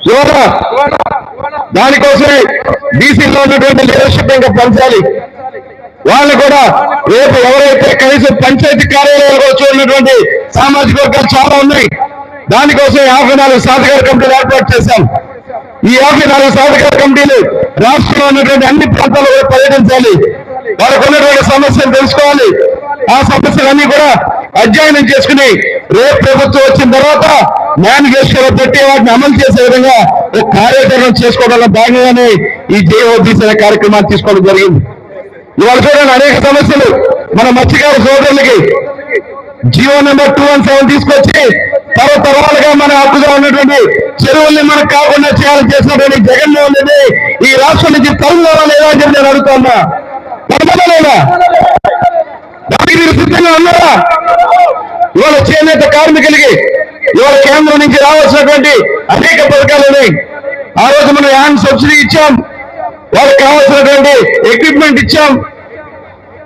ఇవాళ దానికోసమే బీసీలో ఉన్నటువంటి లీడర్షిప్ ఇంకా పెంచాలి. వాళ్ళు కూడా రేపు ఎవరైతే కనీసం పంచాయతీ కార్యాలయాలు కూడా చూడనటువంటి సామాజిక వర్గాలు చాలా ఉన్నాయి. దానికోసం 54 సాధకార కమిటీలు ఏర్పాటు చేశాం. ఈ 54 సాధకార కమిటీలు రాష్ట్రంలో ఉన్నటువంటి అన్ని ప్రాంతాల్లో కూడా పర్యటించాలి. వాళ్ళకు ఉన్నటువంటి సమస్యలు తెలుసుకోవాలి. ఆ సమస్యలన్నీ కూడా అధ్యయనం చేసుకుని రేపు ప్రభుత్వం వచ్చిన తర్వాత మేనిఫెస్టోలో పెట్టి వాటిని అమలు చేసే విధంగా ఒక కార్యాచరణ చేసుకోవడంలో భాగంగానే ఈ జేఓబీసీ అనే కార్యక్రమాన్ని తీసుకోవడం జరిగింది. ఇవాళ చూడండి, అనేక సమస్యలు మన మత్స్యకార సోదరులకి జియో నెంబర్ 217 తీసుకొచ్చి తరతరాలుగా మన హక్కుగా ఉన్నటువంటి చెరువుల్ని మనకు కాకుండా చేయాలని చేసినటువంటి జగన్మోహన్ రెడ్డి ఈ రాష్ట్రం నుంచి తరుణంలో లేదా అని చెప్పి నేను అడుగుతున్నా. లేదా దానికి మీరు సిద్ధంగా ఉన్నారా? ఇవాళ చేనేత కార్మికులకి ఇవాళ కేంద్రం నుంచి రావాల్సినటువంటి అనేక పథకాలు ఉన్నాయి. ఆ రోజు మనం హ్యాండ్ సబ్సిడీ ఇచ్చాం, వాళ్ళకి కావాల్సినటువంటి ఎక్విప్మెంట్ ఇచ్చాం.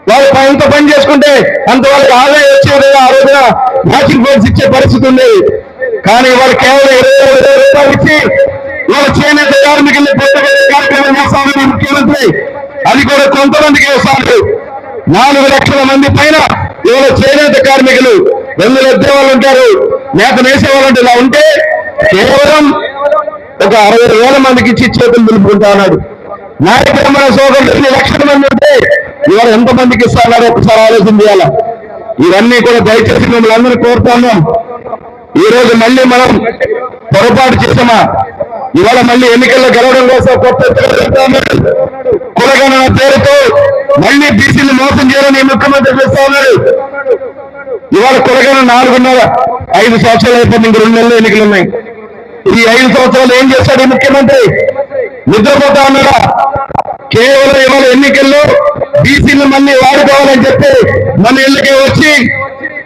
వాళ్ళు ఎంత పని చేసుకుంటే అంత వాళ్ళకి ఆదాయం వచ్చే విధంగా ఆ రోజున మ్యాచింగ్ ఫండ్స్ ఇచ్చే పరిస్థితి ఉంది. కానీ వాళ్ళు కేవలం 20,000 రూపాయలు ఇచ్చి వాళ్ళ చేనేత కార్మికుల్ని కార్యక్రమం చేస్తామని ముఖ్యమంత్రి, అది కూడా కొంతమందికి వేస్తారు. 4 లక్షల మంది పైన ఇవాళ చేనేత కార్మికులు, వెన్నులు ఎత్తే వాళ్ళు ఉంటారు, నేత వేసే వాళ్ళు అంటే ఇలా ఉంటే కేవలం ఒక 60,000 మందికి ఇచ్చి చేతులు నిలుపుకుంటా ఉన్నాడు. నాయకులు మన సోదరులు 2 లక్షల మంది ఉంటే ఇవాళ ఎంతమందికి ఇస్తారో ఒకసారి ఆలోచన చేయాలా. ఇవన్నీ కూడా దయచేసి మిమ్మల్ని అందరూ కోరుతున్నాం. ఈ రోజు మళ్ళీ మనం పొరపాటు చేసామా? ఇవాళ మళ్ళీ ఎన్నికల్లో గెలవడం కోసం కొత్త కులగణన పేరుతో మళ్ళీ బీసీలు మోసం చేయాలని ముఖ్యమంత్రి చేస్తా ఉన్నాడు. ఇవాళ కులగణన 4.5 సంవత్సరాలు అయిపోయింది, ఇంక 2 నెలలు ఎన్నికలు ఉన్నాయి. ఈ 5 సంవత్సరాలు ఏం చేస్తాడు ఈ ముఖ్యమంత్రి? నిద్రపోతా ఉన్నాడా? కేవలం ఇవాళ ఎన్నికల్లో బీసీలు మళ్ళీ వాడుకోవాలని చెప్పి మన ఇళ్ళకే వచ్చి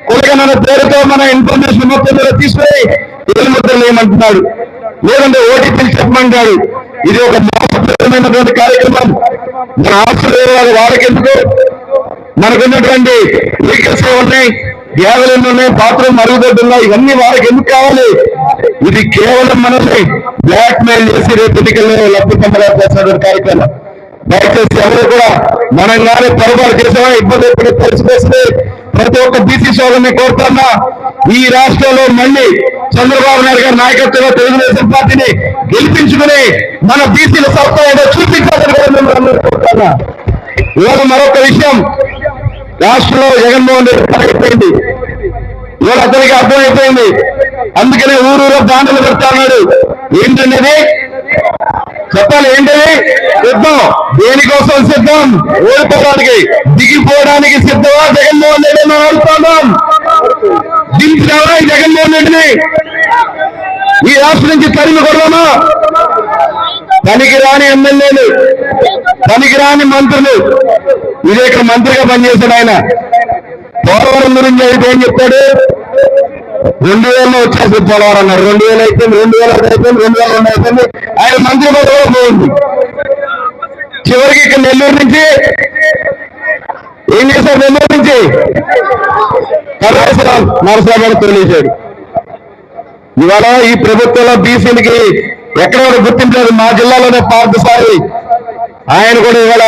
కులగణన పేరుతో మన ఇన్ఫర్మేషన్ మొత్తం మీద తీసుకుని ఇళ్ళ ముద్రలు ఏమంటున్నాడు, లేదంటే ఓటీపీలు చెప్పమంటాడు. ఇది ఒక మోసపూరితమైనటువంటి కార్యక్రమం. మన ఆస్తులు వాడికెందుకు? మనకున్నటువంటి వెహికల్స్ ఉన్నాయి, గ్యావెలు ఉన్నాయి, బాత్రూమ్ మరుగుదొడ్డు ఉన్నాయి, ఇవన్నీ వారికి ఎందుకు కావాలి? ఇది కేవలం మనల్ని బ్లాక్ మెయిల్ చేసి రేపు ఎన్నికల్లో లబ్ధి పొందలేక చేసినటువంటి కార్యక్రమం. దయచేసి ఎవరు కూడా మనం కానీ పొరపాటు చేసామా, ఇబ్బంది ఎప్పుడు తెలిసిపోతుంది. ప్రతి ఒక్క బీసీ సోదరుని కోరుతున్నా, ఈ రాష్ట్రంలో మళ్ళీ చంద్రబాబు నాయుడు గారి నాయకత్వంలో తెలుగుదేశం పార్టీని గెలిపించుకుని మన బీసీల సత్తా ఏదో చూపించాలని కూడా మేము అందరూ కోరుతున్నా. ఇవాళ మరొక విషయం, రాష్ట్రంలో జగన్మోహన్ రెడ్డి అయిపోయింది. ఇవాళ అతనికి అర్థమైపోయింది, అందుకనే ఊరూరో బాండలు పెడతా ఉన్నాడు. ఏంటనేది చెప్పాలి, ఏంటది? సిద్ధం. దేనికోసం సిద్ధం? ఓడిపోవడానికి, దిగిపోవడానికి సిద్ధమా జగన్మోహన్ రెడ్డి మనం అడుగుతున్నాం. దింపినావా ఈ జగన్మోహన్ రెడ్డిని? ఈ రాష్ట్రం నుంచి తరిమి కొడదామా? పనికిరాని ఎమ్మెల్యేలు, పనికిరాని మంత్రులు, ఇదే ఇక్కడ మంత్రిగా పనిచేశాడు ఆయన. పోలవరం గురించి అయితే ఏం చెప్పాడు? 2000లో వచ్చేసి పోలవరం అన్నారు. 2000 అయిపోయింది, 2001 అయిపోయింది, 2002 అయిపోయింది. ఆయన మంత్రి పదవిలో పోయింది. చివరికి ఇక్కడ నెల్లూరు నుంచి ఏం చేశారు? నెల్లూరు నుంచి నరసరావు గారు తొలిచాడు. ఇవాళ ఈ ప్రభుత్వంలో బీసీలకి ఎక్కడ గుర్తించలేదు. మా జిల్లాలోనే పార్థసారి ఆయన కూడా ఇవాళ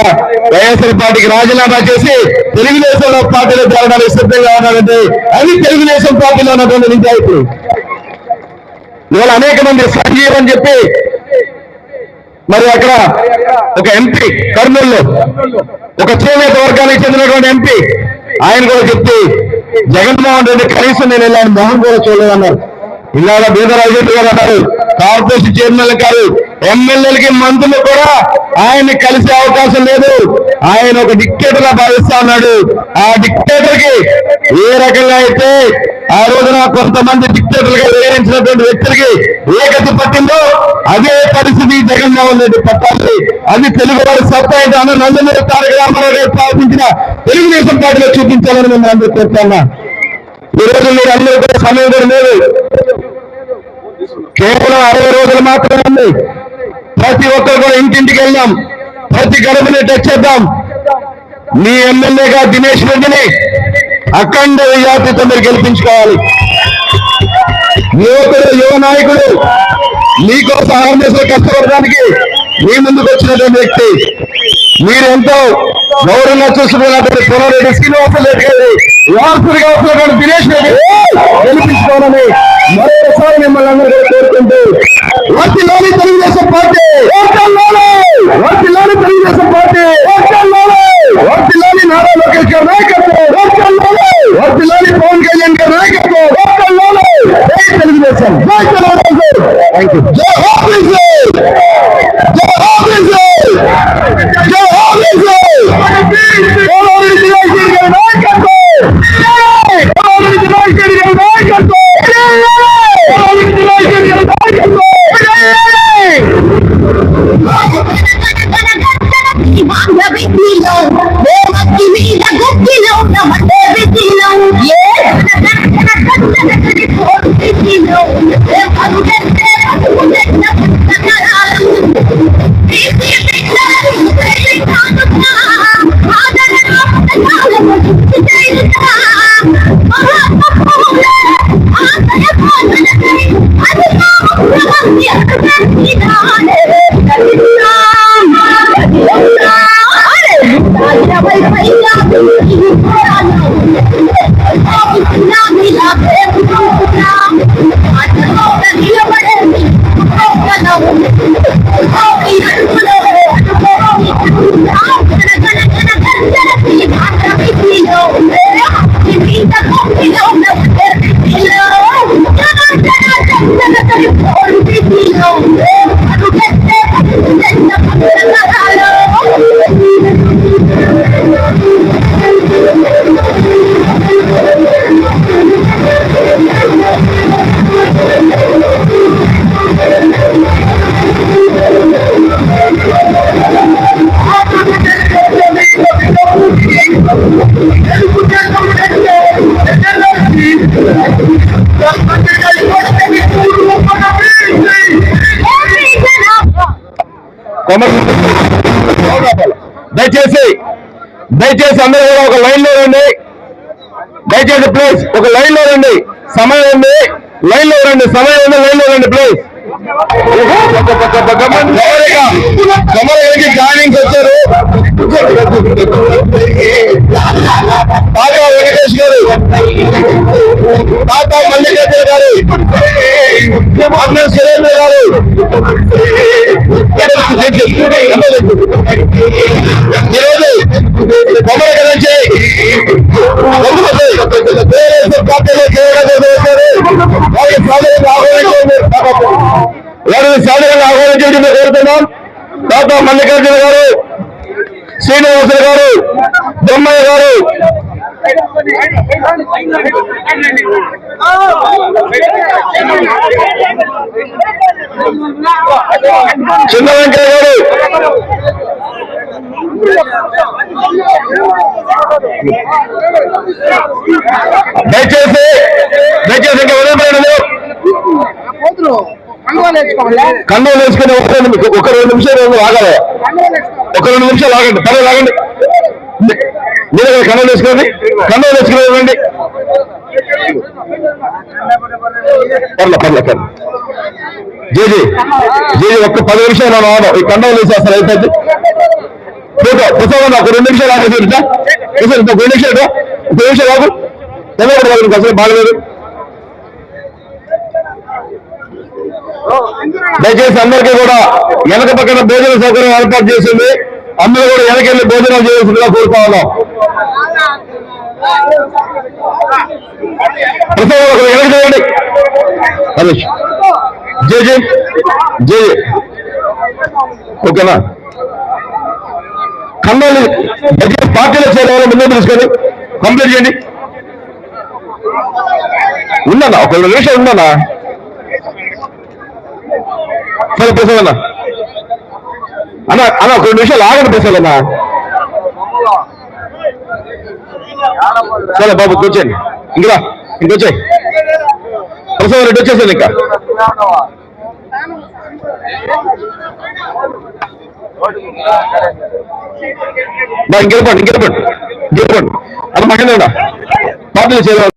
వైఎస్ఆర్ పార్టీకి రాజీనామా చేసి తెలుగుదేశం పార్టీలో చేరడానికి సిద్ధంగా ఉన్నారంటే అది తెలుగుదేశం పార్టీలో ఉన్నటువంటి నిజాయితీ. ఇవాళ అనేక మంది సంజీవ్ అని చెప్పి మరి అక్కడ ఒక ఎంపీ కర్నూలులో ఒక చేనేత వర్గానికి చెందినటువంటి ఎంపీ, ఆయన కూడా చెప్తే జగన్మోహన్ రెడ్డి కనీసం నేను ఇలాంటి మొహం కూడా చూడలేదన్నారు. ఇలాగ బీదరాజు గారు అన్నారు, కార్పొరేషన్ చైర్మన్ కాదు, ఎమ్మెల్యేలకి మంత్రులు కూడా ఆయన్ని కలిసే అవకాశం లేదు. ఆయన ఒక డిక్టేటర్ గా భావిస్తా ఉన్నాడు. ఆ డిక్టేటర్ కి ఏ రకంగా అయితే ఆ రోజున కొంతమంది డిక్టేటర్లుగా వేయించినటువంటి వ్యక్తులకి ఏకతి పట్టిందో అదే పరిస్థితి జగన్మోహన్ రెడ్డి పట్టాలి. అది తెలుగు వారి సత్తా అయితే అన్న నందమూరి తారక రామారావు గారు స్థాపించిన తెలుగుదేశం పార్టీలో చూపించాలని మేము అందరూ కోరుతున్నా. ఈ రోజు మీరు అందరూ కూడా సమయం కూడా లేదు, కేవలం 60 రోజులు మాత్రమే ఉంది. ప్రతి ఒక్కరు కూడా ఇంటింటికి వెళ్దాం, ప్రతి గడపని టచ్ చేద్దాం. మీ ఎమ్మెల్యేగా దినేష్ రెడ్డిని అఖండ విజయాలతో మీరు గెలిపించుకోవాలి. యువకుడు, యువ నాయకుడు, మీకోసం ఆర్మీలో కష్టపడడానికి మీ ముందుకు వచ్చినటువంటి వ్యక్తి, మీరు ఎంతో గౌరవంగా చూసుకున్నటువంటి పొలారెడ్డి శ్రీనివాసరెడ్డి గారి వారసుడిగా వస్తున్నటువంటి దినేష్ రెడ్డి గెలిపించుకోవాలని మరొకసారి మిమ్మల్ని అందరూ కోరుకుంటూ వాటిలోని తెలుగుదేశం పార్టీ, వాటిలోని తెలుగుదేశం పార్టీ, వాటిలోని నారా లోకేష్ గారి నాయకత్వం, వాటిలోని పవన్ కళ్యాణ్ గారి నాయకత్వం లోకల్లోనే జై తెలుగుదేశం, జై తెలుగుదేశం. Thank you. జై ఆఫీసర్, జై ఆఫీసర్, జై ఆఫీసర్. పోలవరం దినేష్ రెడ్డి గారి నాయకత్వం, పోలవరం దినేష్ రెడ్డి గారి నాయకత్వం, పోలవరం దినేష్ రెడ్డి గారి నాయకత్వం. దయచేసి అందరూ కూడా ఒక లైన్ లో రండి. దయచేసి ప్లీజ్ ఒక లైన్ లో రండి. సమయం ఉంది, లైన్ లో రండి. సమయం ఉంది, లైన్ లో రండి ప్లీజ్. కమలకి జాయినింగ్స్ వచ్చారు. తాతా వెంకటేష్ గారు, తాతా మల్లికార్జున గారు, సురేంద్ర గారు, ఈరోజు కొమ్మల నుంచి పార్టీలో చేయడం వచ్చారు. వారికి సాధారణంగా ఆహ్వానించి కోరుతున్నాం. తాతా మల్లికార్జున గారు, శ్రీనివాసులు గారు, బ్రహ్మయ్య గారు, చిన్న వెంకయ్య గారు, దయచేసి ఇంకా వదిలిపోయినది కండలు వేసుకుని ఒక 2 నిమిషాలు ఆగాలి. ఒక 2 నిమిషాలు ఆగండి, పర్లేదు ఆగండి. మీరు కండలు వేసుకోండి, కండలు వేసుకుని ఇవ్వండి. పర్లేదు. జేజీ ఒక్క 10 నిమిషాలు మనం ఆడాం. ఈ కండలు వేసేస్తారు అయిపోయింది. పుస్తకం ఒక 2 నిమిషాలు ఆగేసి ఒక 2 నిమిషాలు ఆగు. తెల్లబడి అసలు బాగలేదు. దయచేసి అందరికీ కూడా వెనక పక్కన భోజన సౌకర్యం ఏర్పాటు చేసింది. అందరూ కూడా వెనకెళ్ళి భోజనాలు చేయాల్సిందిగా కోరుతా ఉన్నాం. ప్రసవం ఒకరు వెనక చేయండి. హరీష్ జే ఓకేనా? కన్నాలి పార్టీలో చేరే ముందు తీసుకొని కంప్లీట్ చేయండి. ఉందన్నా ఒక 2 నిమిషాలు ఉందన్నా. సరే ప్రసాద్ అన్న ఒక 2 నిమిషాలు ఆగండి ప్రసాద్ అన్న. సరే బాబు కూర్చోండి. ఇంకొచ్చాయి ప్రసాద్ రెడ్డి వచ్చేసాను. ఇంకా ఇంకెళ్ళిపోండి అన్న మహేంద్ర పార్టీలో చేయాలి.